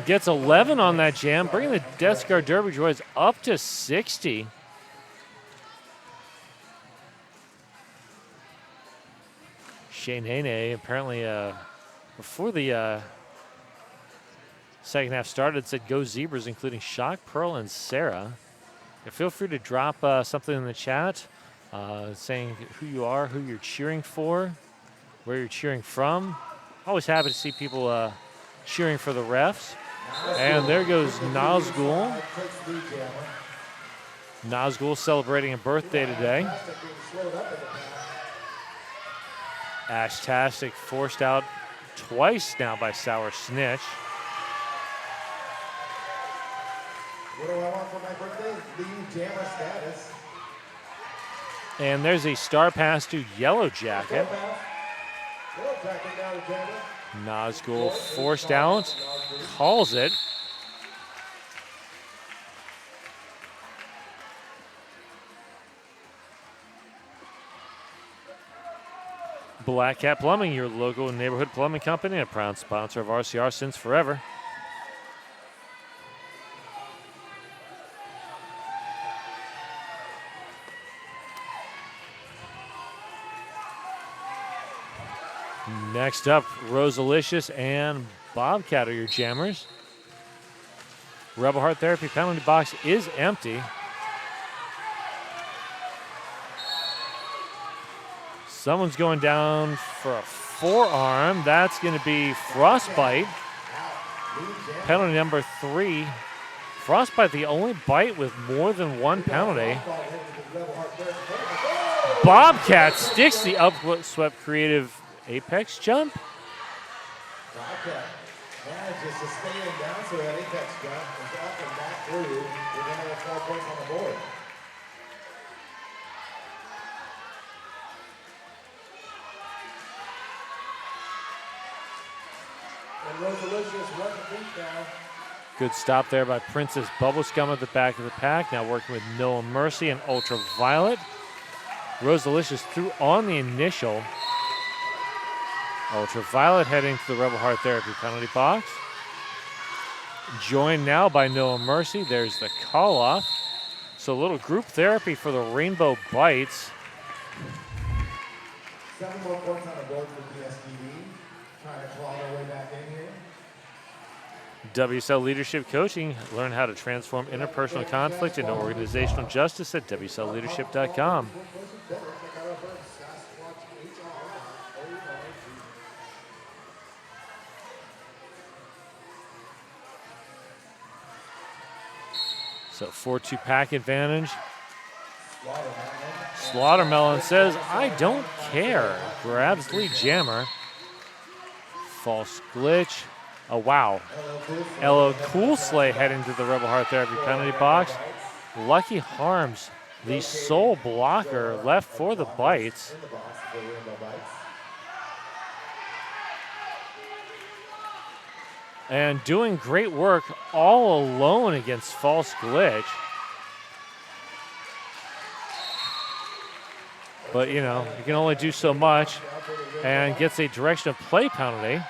[SPEAKER 2] Gets 11 on that jam, bringing the Death Scar Derby Droids up to 60. Shane Haney apparently before the second half started said go Zebras, including Shock, Pearl, and Sarah. Yeah, feel free to drop something in the chat saying who you are, who you're cheering for, where you're cheering from. Always happy to see people cheering for the refs. And there goes Nazgul. Nazgul celebrating a birthday today. Ashtastic forced out twice now by Sour Snitch.
[SPEAKER 4] What do I want for my birthday? Leave jammer status.
[SPEAKER 2] And there's a star pass to Yellow Jacket.
[SPEAKER 4] Yellow Jacket down to jammer.
[SPEAKER 2] Nazgul forced out, calls it. Black Cat Plumbing, your local neighborhood plumbing company, a proud sponsor of RCR since forever. Next up, Rosalicious and Bobcat are your jammers. Rebel Heart Therapy penalty box is empty. Someone's going down for a forearm. That's going to be Frostbite. Penalty number 3. Frostbite, the only bite with more than one penalty. Bobcat sticks the upswept creative apex jump.
[SPEAKER 4] Bobcat manages to stay him down so that apex jump is up and back through. We're going to have 4 points on the board.
[SPEAKER 5] Rosalicious 1 feet now.
[SPEAKER 2] Good stop there by Princess Bubblegum at the back of the pack. Now working with Noah Mercy and Ultraviolet. Rosalicious threw on the initial. Ultraviolet heading to the Rebel Heart Therapy penalty box. Joined now by Noah Mercy. There's the call off. So a little group therapy for the Rainbow Bites.
[SPEAKER 4] 7 more points on the board for PSTV. Trying to claw their way back in here.
[SPEAKER 2] WSL Leadership Coaching. Learn how to transform interpersonal conflict into organizational justice at WSLLeadership.com. So 4-2 pack advantage. Slaughtermelon says, I don't care. Grabs lead jammer. False glitch. Oh, wow. Elo Coolslay heading to the Rebel Heart Therapy penalty box. Lucky Harms, the sole blocker left for the Bites. And doing great work all alone against False Glitch. But, you know, you can only do so much. And gets a direction of play penalty.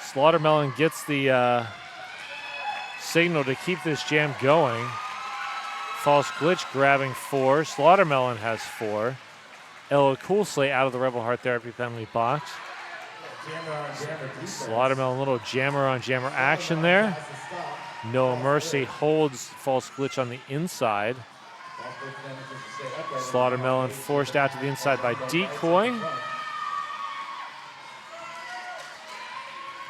[SPEAKER 2] Slaughtermelon gets the signal to keep this jam going. False Glitch grabbing 4. Slaughtermelon has 4. Ella Coolslay out of the Rebel Heart Therapy penalty box. Slaughtermelon, little jammer on jammer action there. No Mercy holds False Glitch on the inside. Slaughtermelon forced out to the inside by Decoy.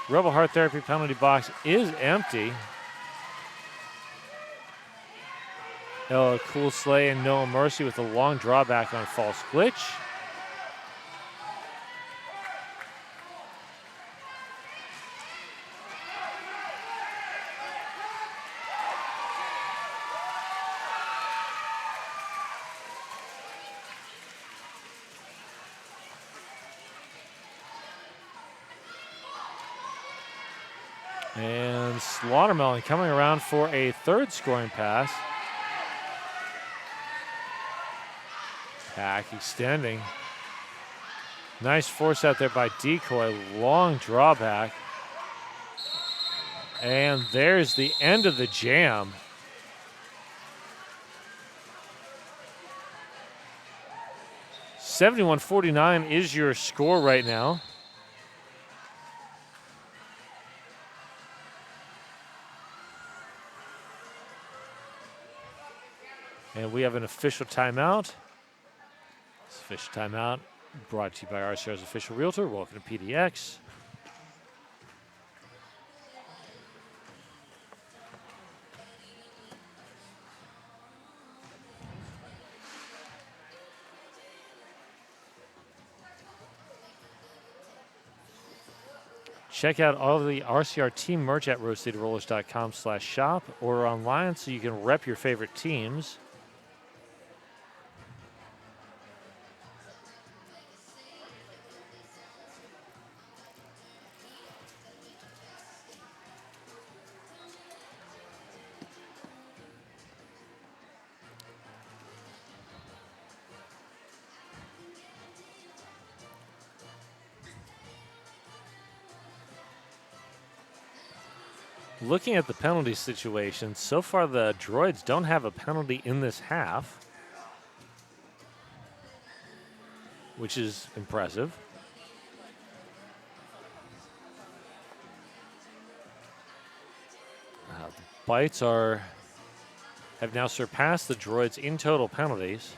[SPEAKER 2] Rebel Heart Therapy penalty box is empty. Ella Coolslay and Noah Mercy with a long drawback on False Glitch. And Slaughtermelon coming around for a third scoring pass. Pack extending. Nice force out there by Decoy. Long drawback. And there's the end of the jam. $71-49 is your score right now. And we have an official timeout. This official timeout brought to you by RCR's official realtor. Welcome to PDX. Check out all of the RCR team merch at roastedrollers.com/shop or online so you can rep your favorite teams. Looking at the penalty situation, so far the Droids don't have a penalty in this half, which is impressive. The Bites have now surpassed the Droids in total penalties.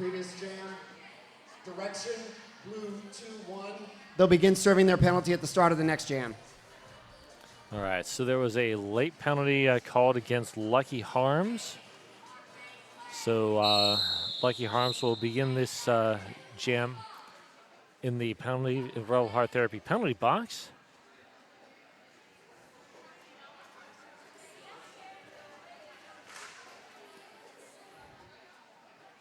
[SPEAKER 6] previous jam. Direction, blue 2-1. They'll begin serving their penalty at the start of the next jam.
[SPEAKER 2] All right, so there was a late penalty called against Lucky Harms. So Lucky Harms will begin this jam in the Rebel Heart Therapy penalty box.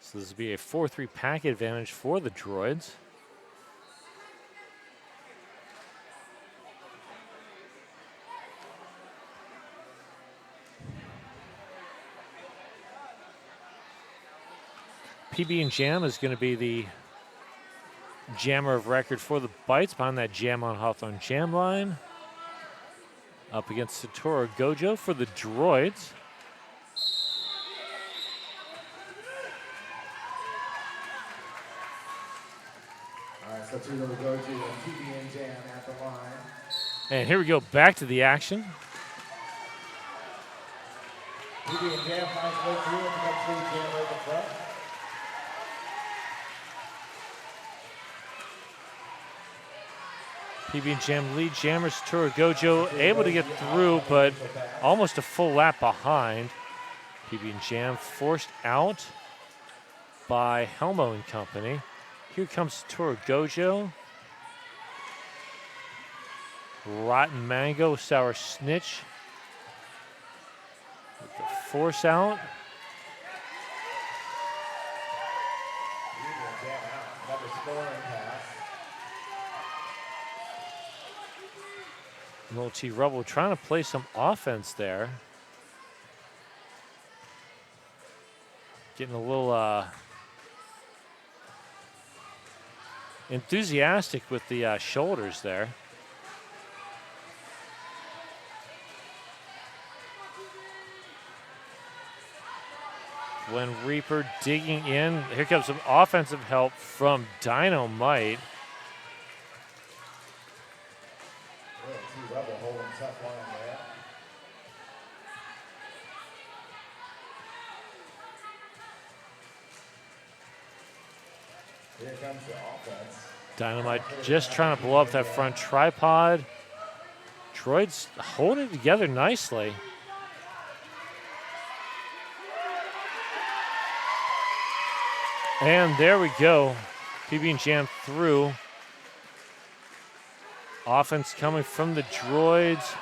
[SPEAKER 2] So this will be a 4-3 pack advantage for the Droids. PB and Jam is going to be the jammer of record for the Bites behind that Jam on Hawthorne jam line. Up against Satoru Gojo for the Droids.
[SPEAKER 4] All right, Satoru Gojo and PB and Jam at the line.
[SPEAKER 2] And here we go, back to the action.
[SPEAKER 4] PB and Jam finds way through and comes through Jam right the front.
[SPEAKER 2] PB and Jam lead jammer Satoru Gojo able to get through, but almost a full lap behind. PB and Jam forced out by Helmo and Company. Here comes Satoru Gojo. Rotten Mango, Sour Snitch. With the force out.
[SPEAKER 4] PB and Jam out. Another scoring pass.
[SPEAKER 2] Little T Rebel trying to play some offense there. Getting a little enthusiastic with the shoulders there. When Reaper digging in, here comes some offensive help from Dynamite.
[SPEAKER 4] Rebel holding tough line there. Here comes the offense.
[SPEAKER 2] Dynamite just trying to blow up that front tripod. Droids holding it together nicely. And there we go. PB and Jam through. Offense coming from the Droids.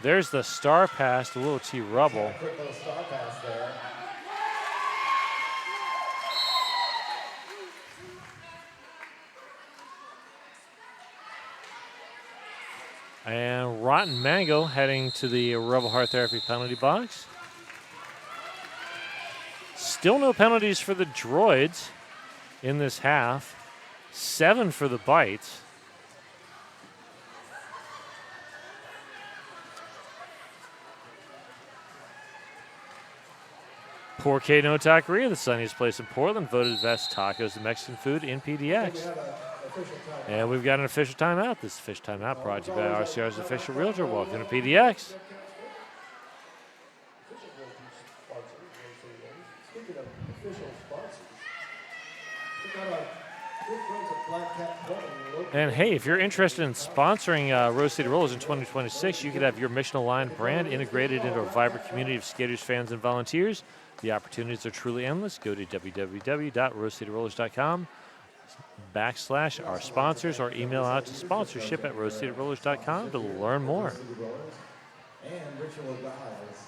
[SPEAKER 2] There's the star pass to Little T Rebel.
[SPEAKER 4] Quick little star pass there.
[SPEAKER 2] And Rotten Mango heading to the Rebel Heart Therapy penalty box. Still no penalties for the Droids in this half. 7 for the Bites. Porque no Taqueria, the sunniest place in Portland, voted best tacos and Mexican food in PDX. And we've got an official timeout. This official timeout brought to you by RCR's official realtor. Welcome to PDX.
[SPEAKER 5] Speaking of official sponsors, we got our good friends at Black Cat Plumbing.
[SPEAKER 2] And hey, if you're interested in sponsoring Rose City Rollers in 2026, you could have your mission-aligned brand integrated into a vibrant community of skaters, fans, and volunteers. The opportunities are truly endless. Go to www.rosecityrollers.com/our sponsors or email out to sponsorship@rosecityrollers.com to learn more.
[SPEAKER 4] And Ritual Dyes,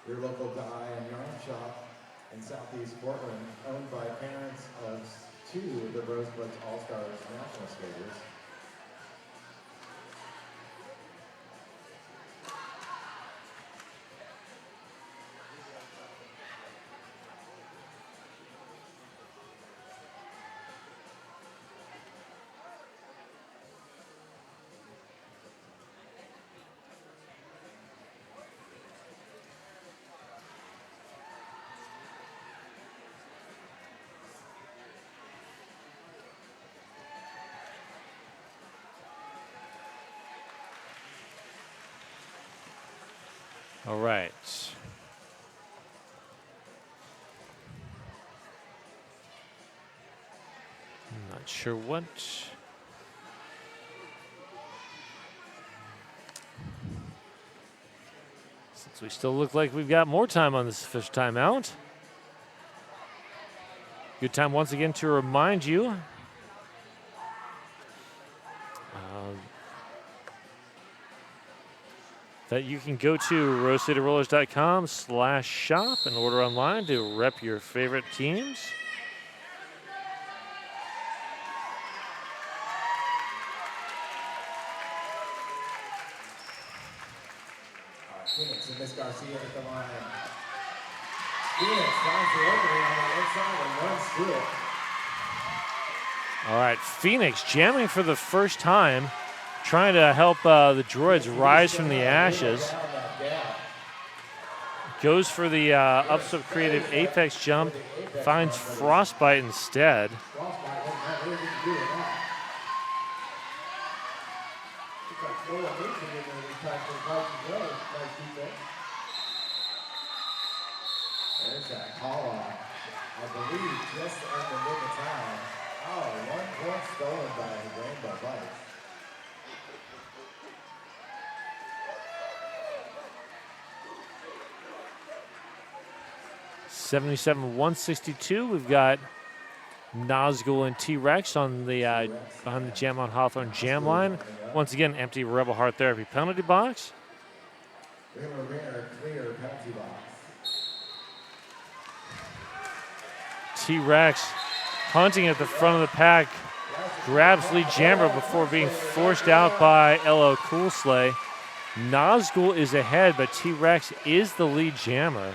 [SPEAKER 4] your local dye and yarn shop in Southeast Portland, owned by parents of 2 of the Rosebuds All-Stars national skaters.
[SPEAKER 2] All right. Not sure what. Since we still look like we've got more time on this official timeout. Good time once again to remind you that you can go to rosecityrollers.com/shop and order online to rep your favorite teams.
[SPEAKER 4] Phoenix and Miss Garcia at the line. Phoenix finds the opening on the inside and runs through it.
[SPEAKER 2] All right, Phoenix jamming for the first time, trying to help the Droids rise from the ashes. Goes for the up-sub creative apex jump, finds Frostbite instead.
[SPEAKER 4] Frostbite doesn't have anything to do with that. Looks like no one needs to get into this type of fight to go. Nice defense. There's that call off. I believe just at the nick of time. Oh, 1 point stolen by Rainbow Bites.
[SPEAKER 2] $77-162. We've got Nazgul and T-Rex on the behind the Jam on Hawthorne jam line. Once again, empty Rebel Heart Therapy penalty box.
[SPEAKER 4] We have a rare, clear penalty box.
[SPEAKER 2] T-Rex hunting at the front of the pack, grabs lead jammer before being forced out by LL Cool Slay. Nazgul is ahead, but T-Rex is the lead jammer.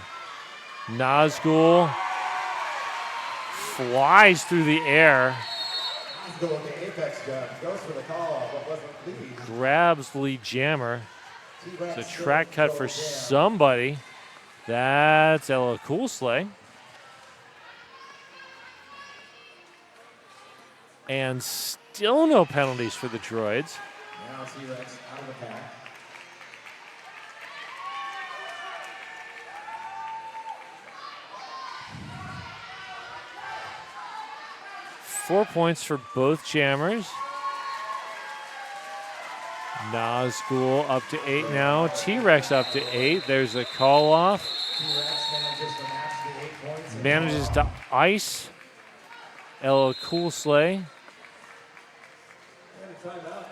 [SPEAKER 2] Nazgul flies through the air,
[SPEAKER 4] Nazgul with the apex jump, goes for the call off, but wasn't lead.
[SPEAKER 2] grabs lead jammer.
[SPEAKER 4] T-Rex
[SPEAKER 2] It's a track cut for somebody. That's LL Cool Slay. And still no penalties for the Droids.
[SPEAKER 4] Now T-Rex out of the pack.
[SPEAKER 2] Four points for both jammers. Nazgul up to 8 now. T-Rex up to 8. There's a call off.
[SPEAKER 4] T-Rex manages to match the 8 points.
[SPEAKER 2] Manages to ice LL Cool Slay.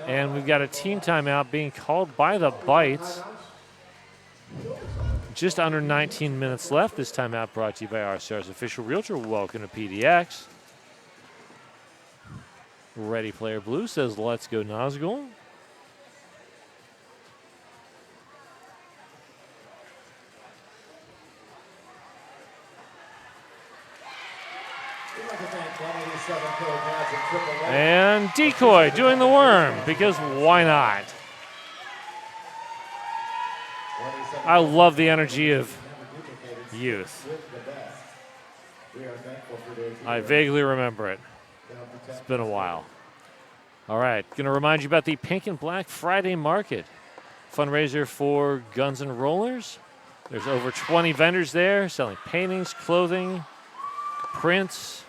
[SPEAKER 2] And we've got a team timeout being called by the Bites. Just under 19 minutes left. This timeout brought to you by RCR's official realtor. Welcome to PDX. Ready Player Blue says, let's go Nazgul. And Decoy doing the worm, because why not? I love the energy of youth. I vaguely remember it. It's been a while. All right, going to remind you about the Pink and Black Friday Market fundraiser for Guns N' Rollers. There's over 20 vendors there selling paintings, clothing, prints,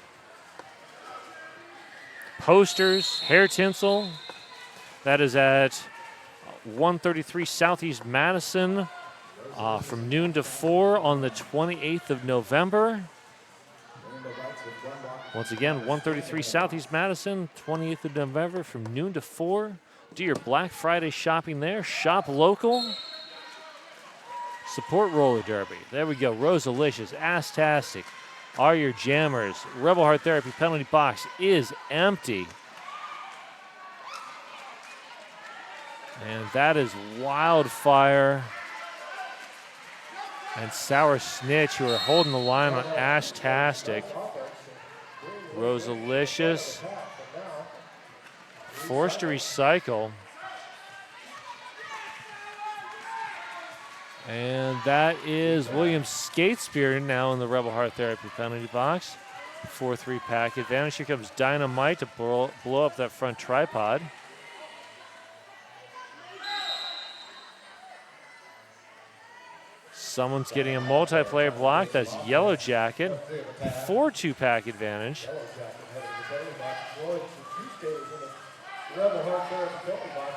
[SPEAKER 2] posters, hair tinsel. That is at 133 Southeast Madison from noon to 4 on the 28th of November. Once again, 133 Southeast Madison, 28th of November from noon to 4. Do your Black Friday shopping there. Shop local. Support Roller Derby. There we go. Rosalicious, Astastic are your jammers. Rebel Heart Therapy penalty box is empty. And that is Wildfire and Sour Snitch who are holding the line on Ashtastic. Rosalicious. Forced to recycle. And that is William Skatespear now in the Rebel Heart Therapy penalty box. 4-3 pack advantage. Here comes Dynamite to blow up that front tripod. Someone's getting a multiplayer block. That's Yellow Jacket. 4-2 pack advantage.
[SPEAKER 5] Rebel Heart Therapy penalty box.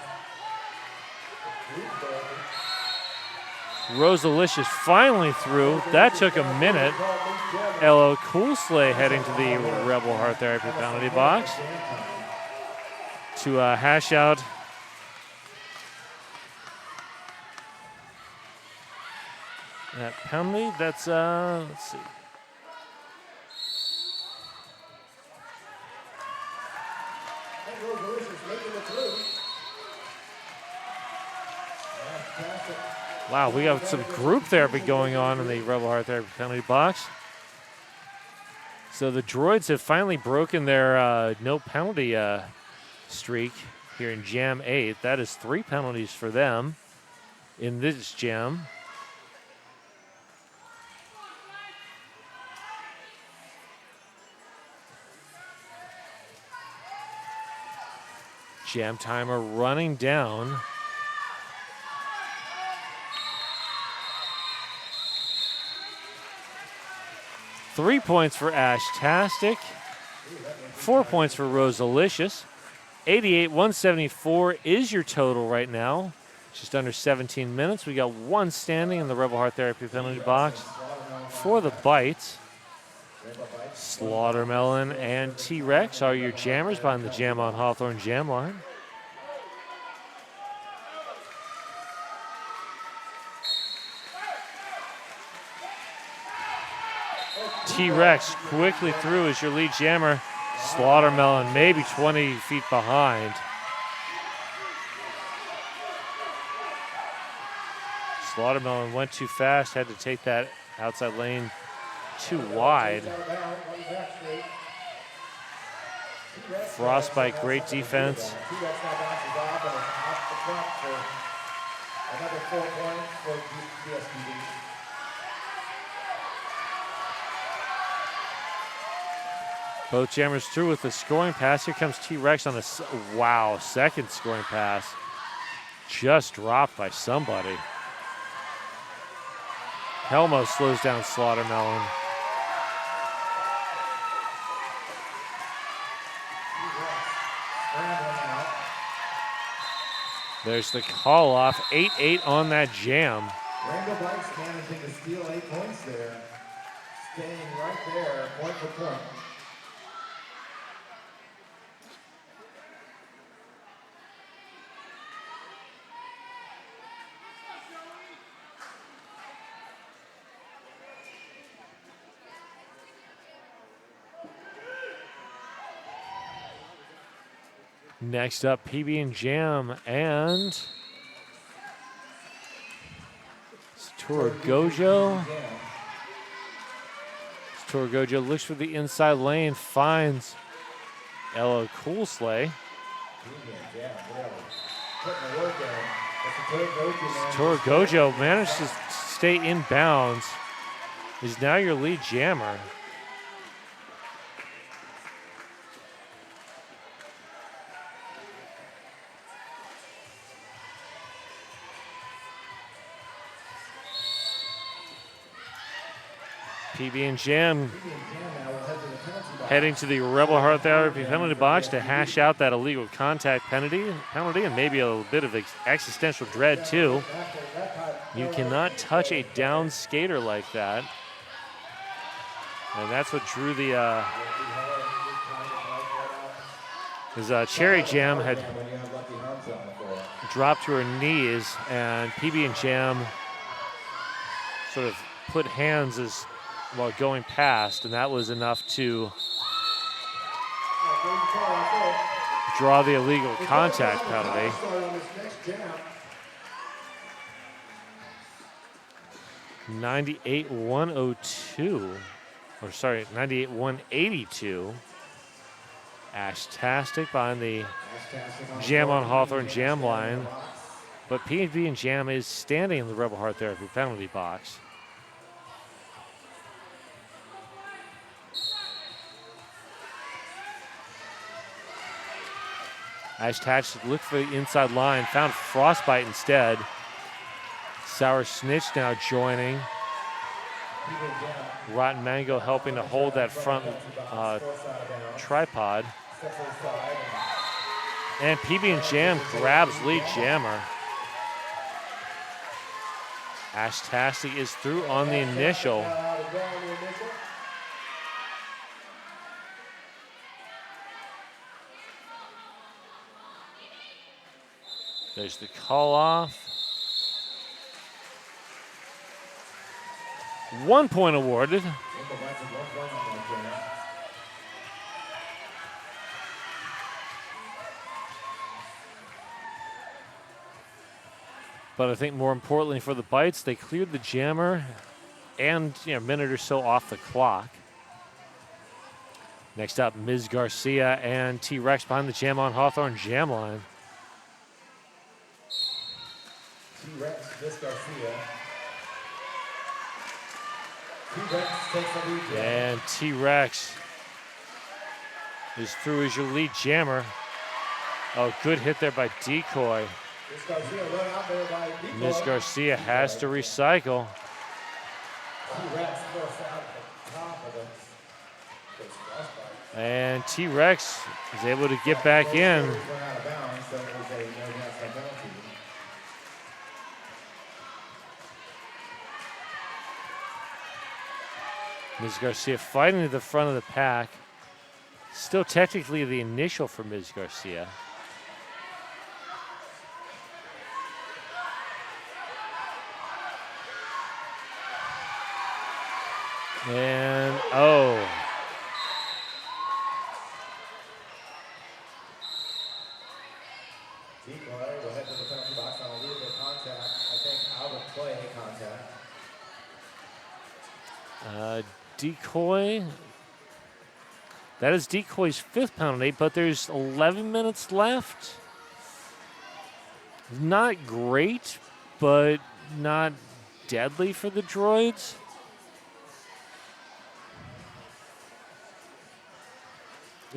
[SPEAKER 2] Rosalicious finally through. That took a minute. Elo Coolsley heading to the Rebel Heart Therapy penalty box to hash out that penalty. That's, let's see. Wow, we got some group therapy going on in the Rebel Heart Therapy penalty box. So the Droids have finally broken their no penalty streak here in Jam 8. That is 3 penalties for them in this jam. Jam timer running down. Three points for Ashtastic. 4 points for Rosalicious. 88-174 is your total right now. Just under 17 minutes. We got one standing in the Rebel Heart Therapy penalty box for the Bites. Slaughtermelon and T-Rex are your jammers behind the Jam on Hawthorne jam line. T-Rex quickly through as your lead jammer. Slaughtermelon maybe 20 feet behind. Slaughtermelon went too fast, had to take that outside lane too wide. Frostbite, great defense.
[SPEAKER 4] Another 4 points for DSPD.
[SPEAKER 2] Both jammers through with the scoring pass. Here comes T-Rex on a, wow, second scoring pass. Just dropped by somebody. Helmo slows down Slaughtermelon. There's the call off. 8-8 on that jam.
[SPEAKER 4] Rainbow Bites managing to steal 8 points there. Staying right there, point for point.
[SPEAKER 2] Next up, PB and Jam and Toro Gojo. Toro Gojo looks for the inside lane, finds Elo Coolsley. Toro Gojo managed to stay in bounds. Is now your lead jammer. PB and Jam heading to the Rebel Heart Therapy penalty box to hash out that illegal contact penalty and maybe a little bit of existential dread too. You cannot touch a down skater like that. And that's what drew the Cherry Jam had dropped to her knees, and PB and Jam sort of put hands as while going past, and that was enough to draw the illegal contact penalty. 98-102, or sorry, 98-182. Ashtastic behind the Jam on Hawthorne jam line, but PB and Jam is standing in the Rebel Heart Therapy penalty box. Ashtastic looked for the inside line, found Frostbite instead. Sour Snitch now joining. Rotten Mango helping to hold that front tripod. And PB&Jam grabs lead jammer. Ashtastic is through on the initial. There's the call off. 1 point awarded. But I think more importantly for the Bites, they cleared the jammer and a minute or so off the clock. Next up, Ms. Garcia and T-Rex behind the jam on Hawthorne jam line.
[SPEAKER 4] T-Rex, Miss Garcia. T-Rex takes the lead jam.
[SPEAKER 2] And T-Rex is through as your lead jammer. Oh, good hit there by Decoy.
[SPEAKER 5] Miss Garcia run out there by Decoy.
[SPEAKER 2] Ms. Garcia has to recycle.
[SPEAKER 5] T-Rex forced out the top of the
[SPEAKER 2] And T-Rex is able to get back in.
[SPEAKER 4] Went out of bounds, so it was a no gas penalty.
[SPEAKER 2] Ms. Garcia fighting to the front of the pack. Still technically the initial for Ms. Garcia. And, oh.
[SPEAKER 4] Decoy will head to the penalty box on a little bit of contact. I think out of play contact.
[SPEAKER 2] Decoy. That is Decoy's 5th penalty, but there's 11 minutes left. Not great, but not deadly for the Droids.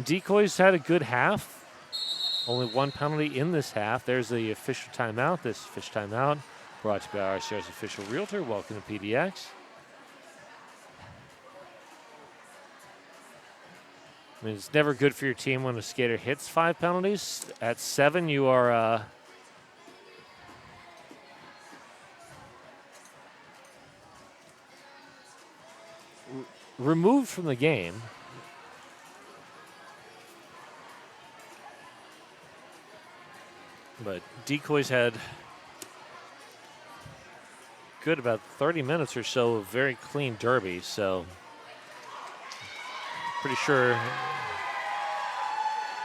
[SPEAKER 2] Decoy's had a good half. Only 1 penalty in this half. There's the official timeout. This official timeout brought to you by RCR's official realtor. Welcome to PDX. I mean, it's never good for your team when a skater hits 5 penalties. At 7, you are removed from the game. But Decoy's had good about 30 minutes or so of very clean derby, so pretty sure.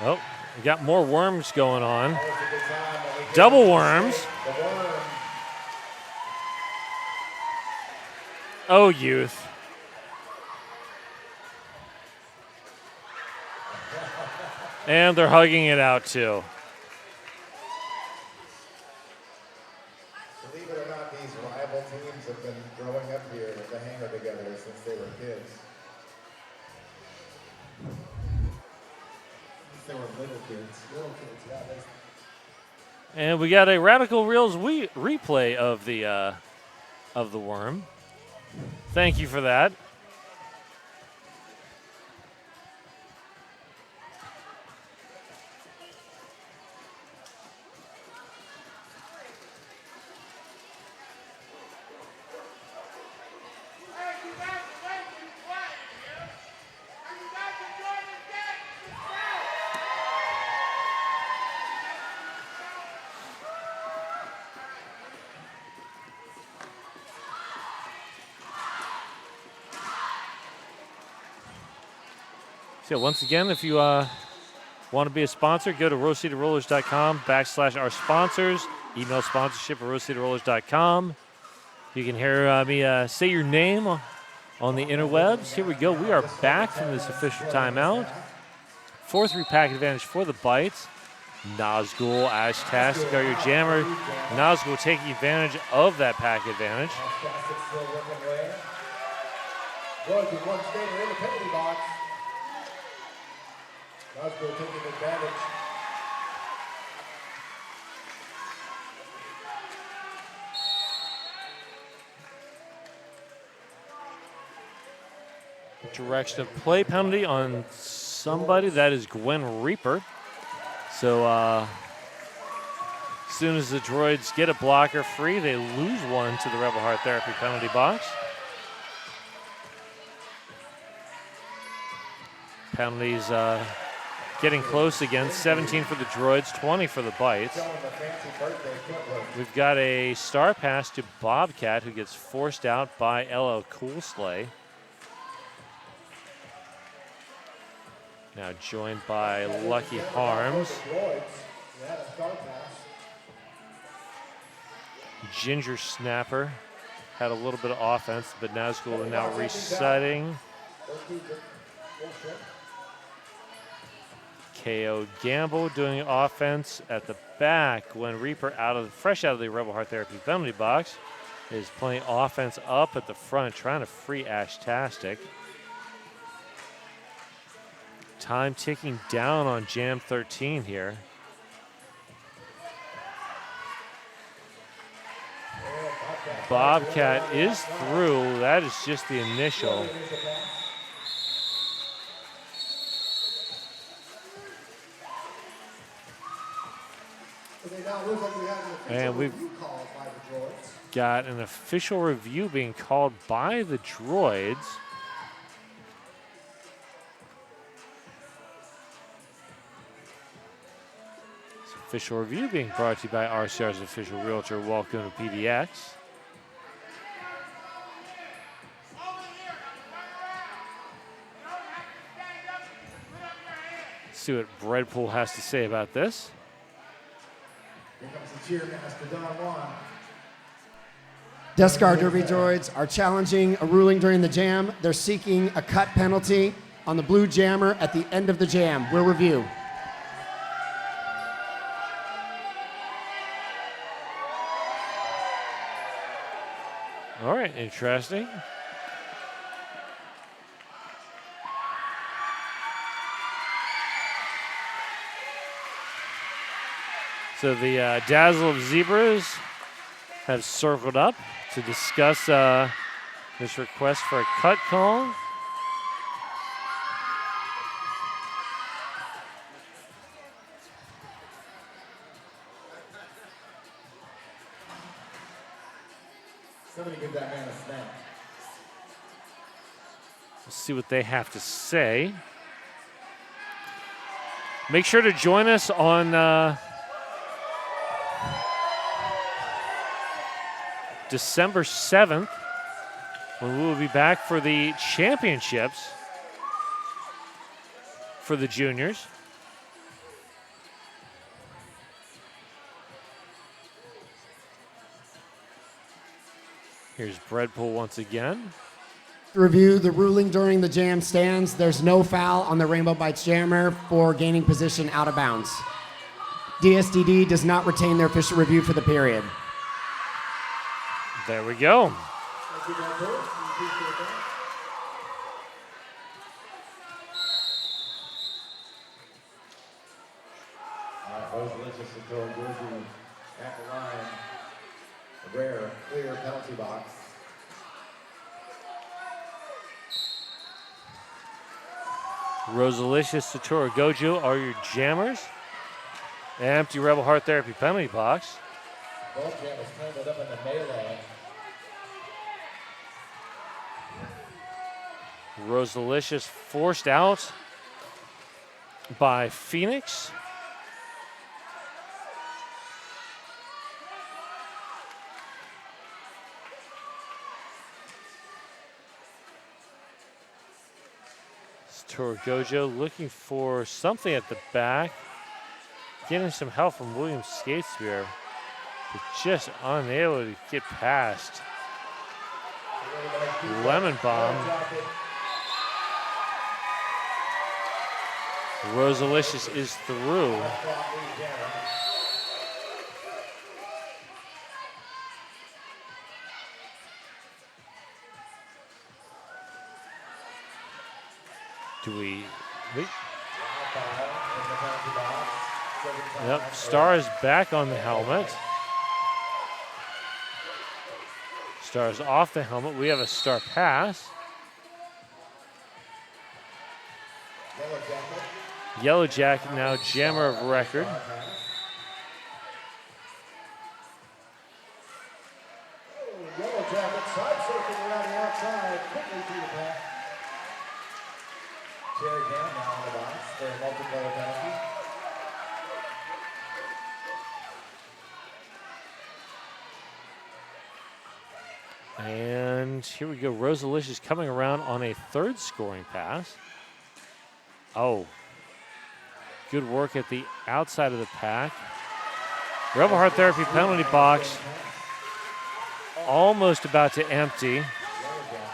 [SPEAKER 2] Oh, we got more worms going on. Double worms. Oh, youth. And they're hugging it out too.
[SPEAKER 4] Believe it or not, these rival teams have been growing up here with the hangar together since they were kids. Since they were little kids. Yeah.
[SPEAKER 2] And we got a Radical Reels replay of the worm. Thank you for that. So once again, if you want to be a sponsor, go to roseseaterrollers.com/our sponsors. Email sponsorship at roseseaterrollers.com. You can hear me say your name on the interwebs. Here we go. We are back from this official timeout. 4-3 pack advantage for the Bites. Nazgul, Ashtastic are your jammer. Nazgul taking advantage of that pack advantage.
[SPEAKER 5] Ashtastic still working away. Droids with one skater in the penalty box. Nazgul taking advantage.
[SPEAKER 2] Direction of play penalty on somebody. That is Gwen Reaper. So as soon as the Droids get a blocker free, they lose one to the Rebel Heart Therapy penalty box. Penalties getting close again. 17 for the Droids, 20 for the Bites. We've got a star pass to Bobcat, who gets forced out by LL Coolslay. Now joined by Lucky Harms. Ginger Snapper had a little bit of offense, but Nazgul now resetting. KO Gamble doing offense at the back when Reaper fresh out of the Rebel Heart Therapy penalty box is playing offense up at the front, trying to free Ashtastic. Time ticking down on Jam 13 here. Bobcat is through. That is just the initial. And we've got an official review being called by the Droids. This official review being brought to you by RCR's official realtor, Welcome to PDX. See what Breadpool has to say about this.
[SPEAKER 4] Here comes the cheermaster, Don Juan.
[SPEAKER 6] Death Scar Derby Droids are challenging a ruling during the jam. They're seeking a cut penalty on the blue jammer at the end of the jam. We'll review.
[SPEAKER 2] All right, interesting. So the Dazzle of Zebras have circled up to discuss this request for a cut call.
[SPEAKER 4] Somebody give that man a snap.
[SPEAKER 2] We'll see what they have to say. Make sure to join us on December 7th, when we will be back for the championships for the juniors. Here's Breadpool once again.
[SPEAKER 6] Review the ruling during the jam stands. There's no foul on the Rainbow Bites jammer for gaining position out of bounds. DSDD does not retain their official review for the period.
[SPEAKER 2] There we go.
[SPEAKER 4] Thank you, Breadpool. We appreciate that. All right, Rose Delicious and Joe Jersey at the line. A rare, clear penalty box.
[SPEAKER 2] Rosalicious, Satora Gojo are your jammers. Empty Rebel Heart Therapy penalty box.
[SPEAKER 4] Both jammers tangled up in the melee.
[SPEAKER 2] Rosalicious forced out by Phoenix. Satora Gojo looking for something at the back. Getting some help from William Skate Spear, but just unable to get past. Lemon Bomb. Rosalicious is through. Do we? Yep, Star is back on the helmet. Star is off the helmet. We have a Star pass. Yellow Jacket now jammer of record.
[SPEAKER 5] Yellow Jacket side surfing around the outside, quickly through the pack.
[SPEAKER 4] Jerry Gam now in the box for a multiplayer penalty.
[SPEAKER 2] And here we go. Rosalicious coming around on a third scoring pass. Oh, good work at the outside of the pack. Rebel Heart Therapy penalty box almost about to empty.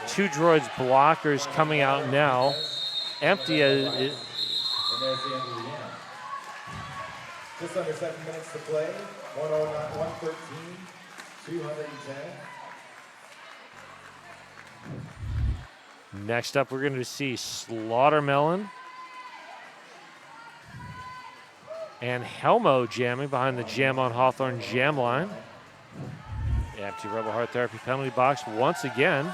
[SPEAKER 2] 2 Droids blockers coming out now. Empty as
[SPEAKER 4] And there's the end of the game. Just under 7 minutes to play. 109, 113, 210.
[SPEAKER 2] Next up, we're going to see Slaughtermelon and Helmo jamming behind the Jam on Hawthorne jam line. Empty Rebel Heart Therapy penalty box once again.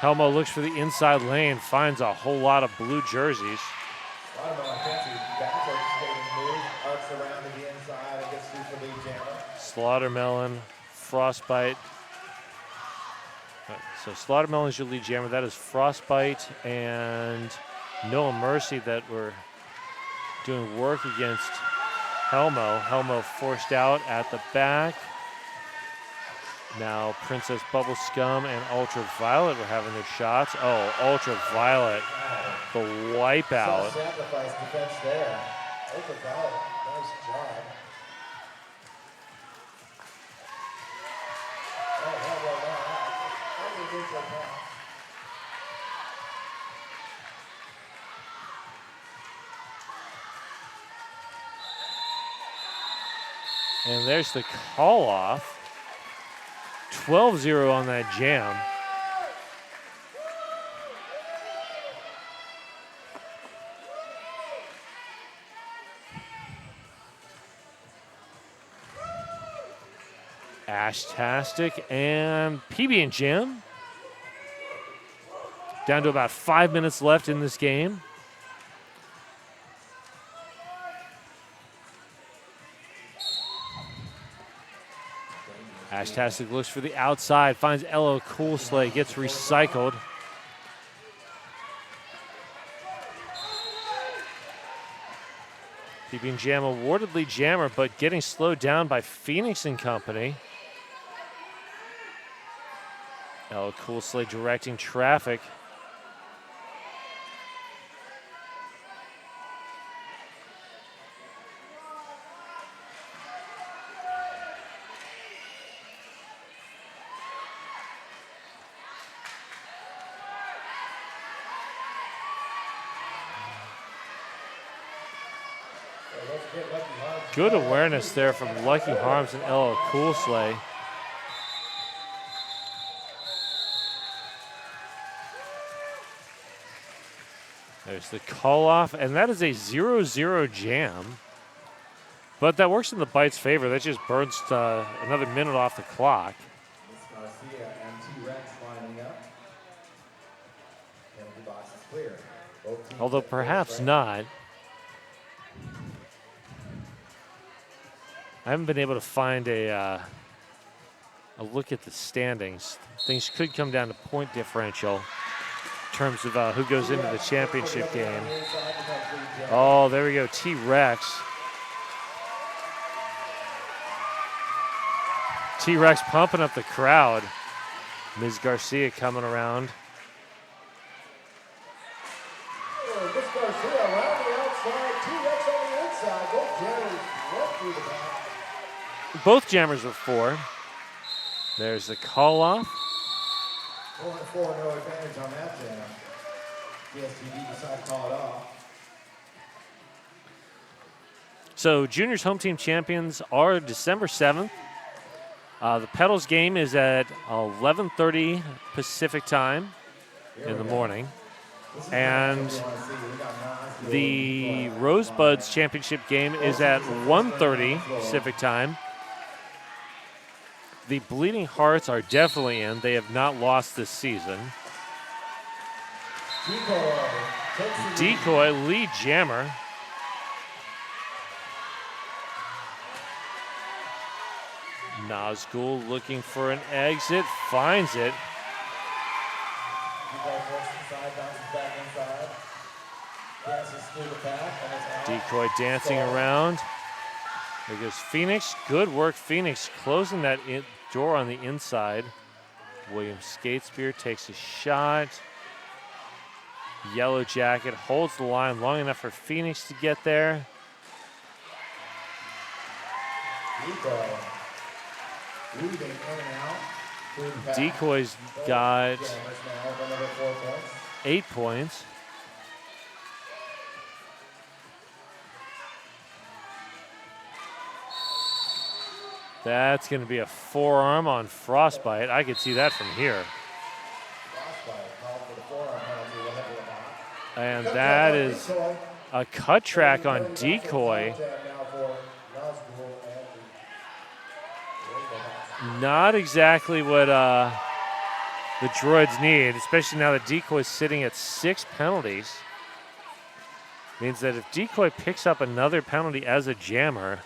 [SPEAKER 2] Helmo looks for the inside lane, finds a whole lot of blue jerseys.
[SPEAKER 4] Watermelon fancy backwards skating move, arcs around to the inside and gets through for the jammer.
[SPEAKER 2] Slaughtermelon, Frostbite. So Slaughtermelon is your lead jammer. That is Frostbite and No Mercy that were doing work against Helmo. Helmo forced out at the back. Now Princess Bubble Scum and Ultraviolet were having their shots. Oh, Ultraviolet, the wipeout.
[SPEAKER 4] Self-sacrifice defense there. Ultraviolet, nice job.
[SPEAKER 5] Oh, hell well now. Underneath the pack.
[SPEAKER 2] And there's the call off. 12-0 on that jam. Ashtastic and PB and Jam. Down to about 5 minutes left in this game. Ashtastic looks for the outside, finds Elo Coolslay, gets recycled. PB and Jam awarded lead jammer, but getting slowed down by Phoenix and Company. Elo Coolslay directing traffic. Good awareness there from Lucky Harms and Elo Coolslay. There's the call off, and that is a 0-0 jam. But that works in the Bites' favor. That just burns another minute off the clock.
[SPEAKER 4] Miss Garcia and T-Rex lining up. Penalty box is clear. Both teams
[SPEAKER 2] Although
[SPEAKER 4] at
[SPEAKER 2] perhaps
[SPEAKER 4] close range.
[SPEAKER 2] not. I haven't been able to find a look at the standings. Things could come down to point differential in terms of who goes into the championship game. Oh, there we go, T-Rex. T-Rex pumping up the crowd. Ms. Garcia coming around.
[SPEAKER 5] Oh, Miss Garcia around the outside, T-Rex on the inside. Both jammers right through the back.
[SPEAKER 2] Both jammers were 4. There's the call off.
[SPEAKER 4] 4-4, no advantage on that jam. DSTV decided to call it off.
[SPEAKER 2] So juniors home team champions are December 7th. The Pedals game is at 11:30 Pacific time in the morning. And the Rosebuds championship game is at 1:30 Pacific time. The Bleeding Hearts are definitely in. They have not lost this season. Decoy, lead jammer. Nazgul looking for an exit, finds it. Decoy dancing around. There goes Phoenix. Good work, Phoenix, closing that door on the inside. William Skatespear takes a shot. Yellow Jacket holds the line long enough for Phoenix to get there. Decoy's got 8 points. That's going to be a forearm on Frostbite. I could see that from here. And that is a cut track on Decoy. Not exactly what the Droids need, especially now that Decoy is sitting at 6 penalties. Means that if Decoy picks up another penalty as a jammer,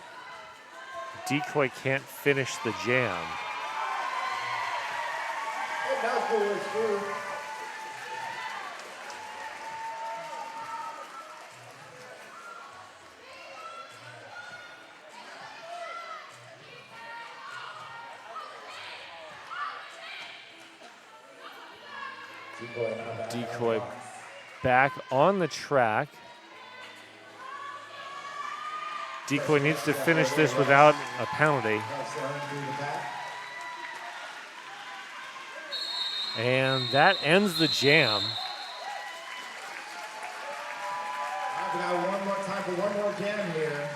[SPEAKER 2] Decoy can't finish the jam. Decoy back on the track. Decoy needs to finish this without a penalty. And that ends the jam.
[SPEAKER 4] We got one more time for one more jam here.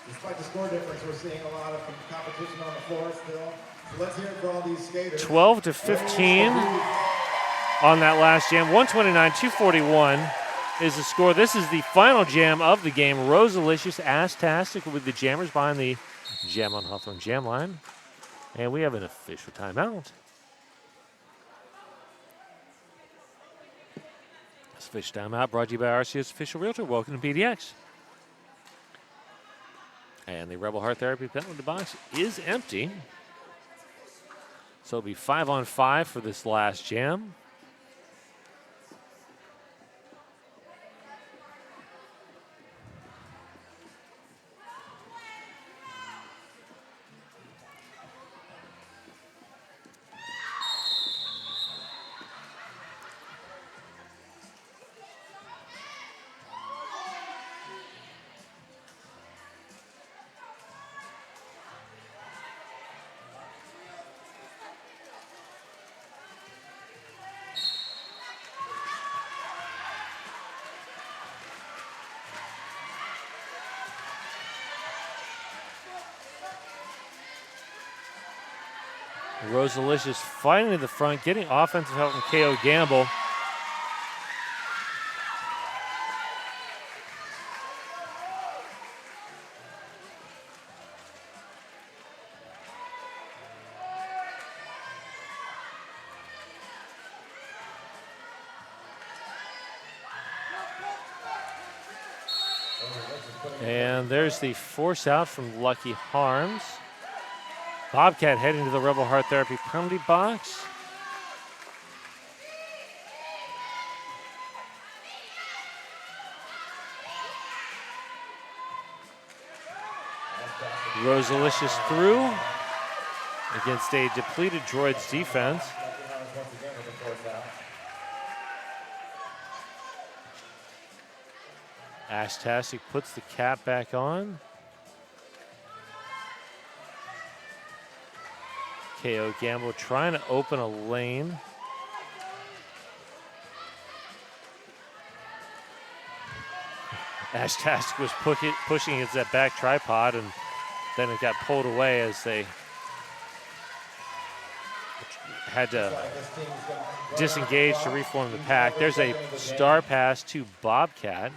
[SPEAKER 4] Despite the score difference, we're seeing a lot of competition on the floor still. So let's hear it for all these skaters.
[SPEAKER 2] 12-15 on that last jam. 129-241 is the score. This is the final jam of the game. Rosalicious, Ass-tastic with the jammers behind the Jam on Hawthorne jam line. And we have an official timeout. This official timeout brought to you by RCS Official Realtor. Welcome to PDX. And the Rebel Heart Therapy penalty box is empty. So it'll be 5-on-5 for this last jam. Rosalicious fighting to the front, getting offensive help from KO Gamble. And there's the force out from Lucky Harms. Bobcat heading to the Rebel Heart Therapy penalty box. Rosalicious through against a depleted Droids defense. Ass-tastic puts the cap back on. KO Gamble trying to open a lane. Ass-tastic was pushing against that back tripod, and then it got pulled away as they had to disengage to reform the pack. There's a star pass to Bobcat,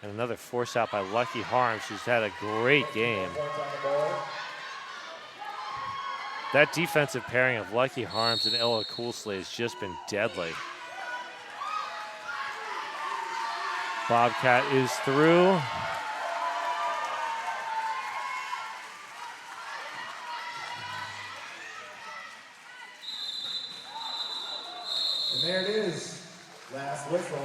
[SPEAKER 2] and another force out by Lucky Harms, who's had a great game. That defensive pairing of Lucky Harms and Ella Coolsley has just been deadly. Bobcat is through.
[SPEAKER 4] And there it is. Last whistle.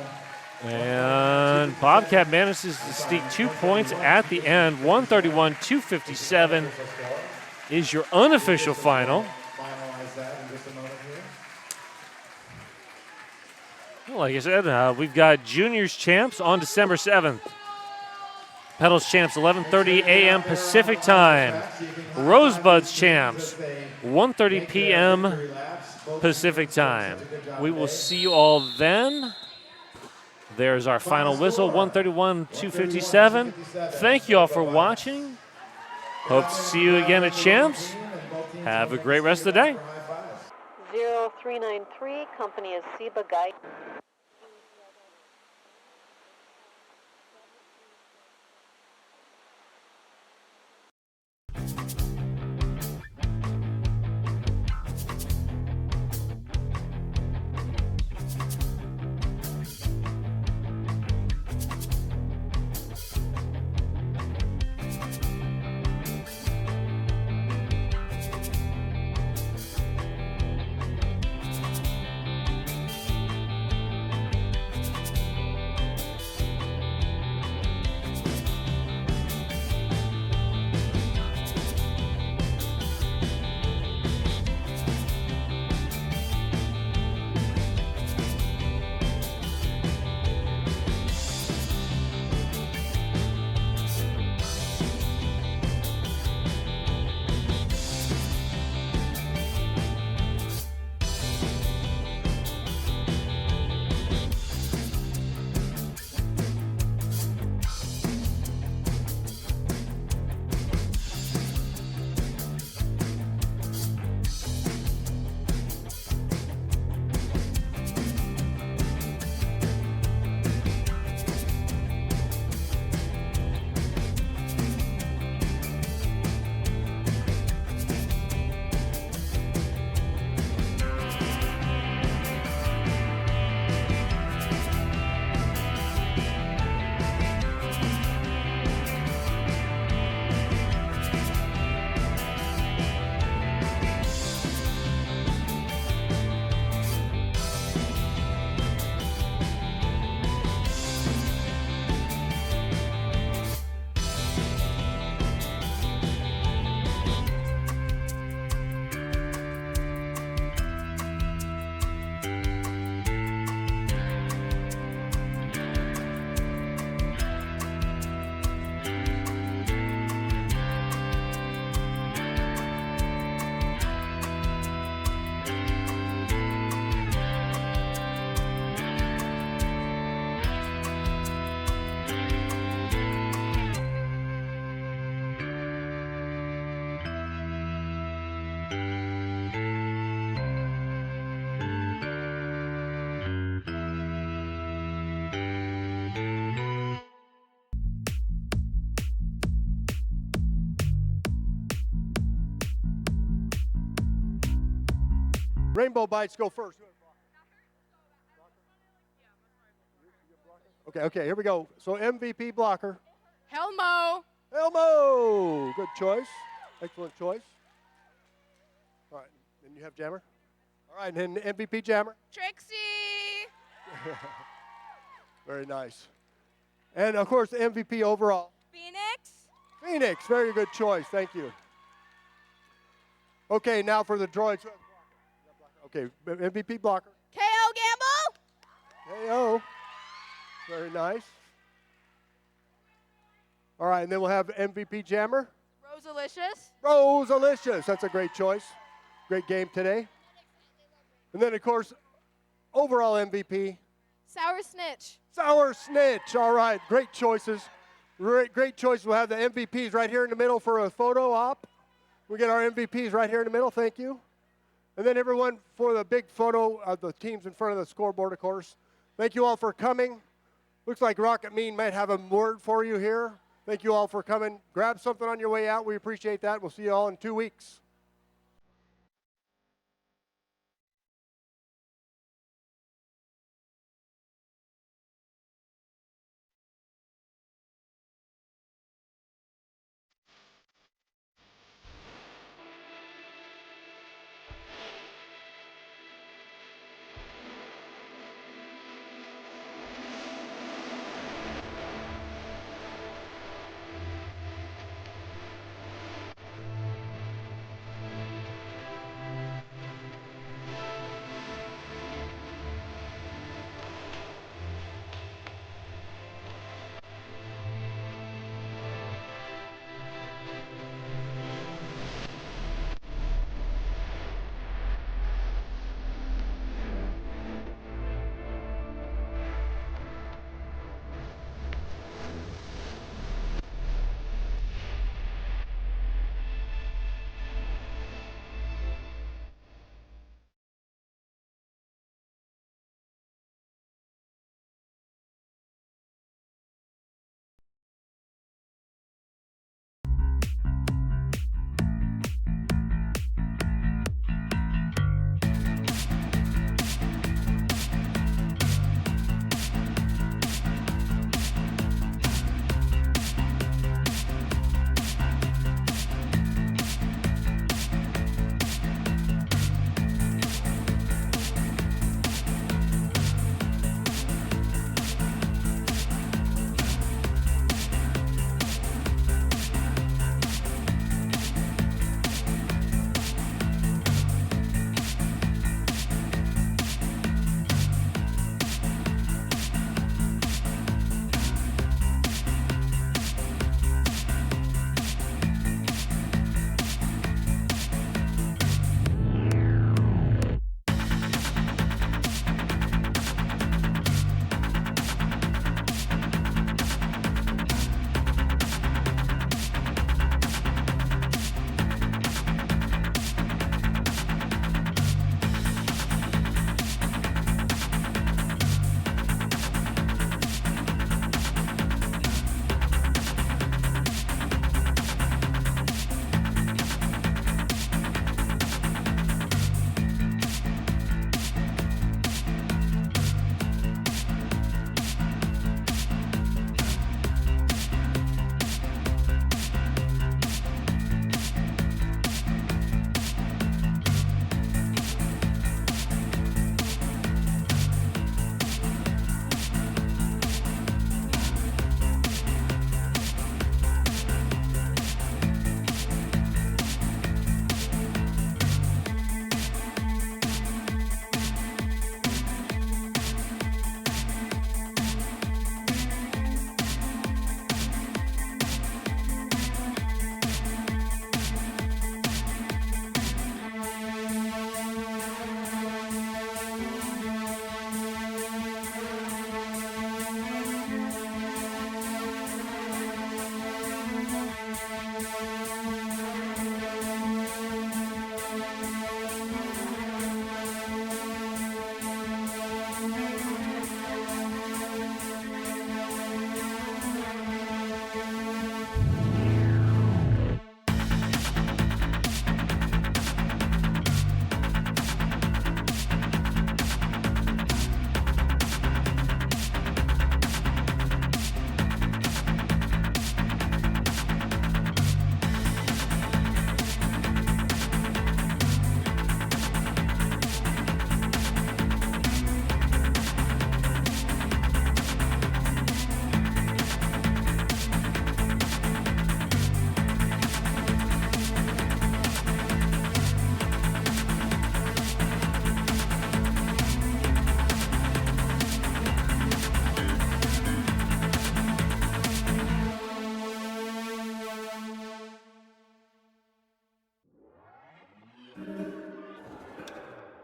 [SPEAKER 2] And Bobcat manages to sneak 2 points at the end. 131-257 is your unofficial final.
[SPEAKER 4] Finalize that in just a moment here.
[SPEAKER 2] Well, like I said, we've got juniors champs on December 7th. Pedals champs 11:30 a.m. Pacific time. Rosebuds champs 1:30 p.m. Pacific time. We will see you all then. There's our final whistle, 131-257. Thank you all for watching. Hope to see you again at Champs. Have a great rest of the day.
[SPEAKER 7] 0393, company is Seba Guide.
[SPEAKER 3] Rainbow Bites go first. Okay, here we go. So MVP blocker.
[SPEAKER 8] Helmo.
[SPEAKER 3] Elmo, good choice. Excellent choice. All right, then you have Jammer. All right, and then MVP Jammer.
[SPEAKER 8] Trixie.
[SPEAKER 3] Very nice. And of course, the MVP overall.
[SPEAKER 8] Phoenix.
[SPEAKER 3] Phoenix, very good choice. Thank you. Okay, now for the droids. Okay, MVP blocker.
[SPEAKER 8] KO Gamble.
[SPEAKER 3] KO. Very nice. All right, and then we'll have MVP Jammer.
[SPEAKER 8] Rosalicious.
[SPEAKER 3] Rosalicious, that's a great choice. Great game today. And then, of course, overall MVP.
[SPEAKER 8] Sour Snitch.
[SPEAKER 3] Sour Snitch, all right, great choices. Great choices. We'll have the MVPs right here in the middle for a photo op. We get our MVPs right here in the middle, thank you. And then everyone for the big photo of the teams in front of the scoreboard, of course. Thank you all for coming. Looks like Rocket Mean might have a word for you here. Thank you all for coming. Grab something on your way out. We appreciate that. We'll see you all in 2 weeks.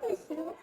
[SPEAKER 9] Thank you.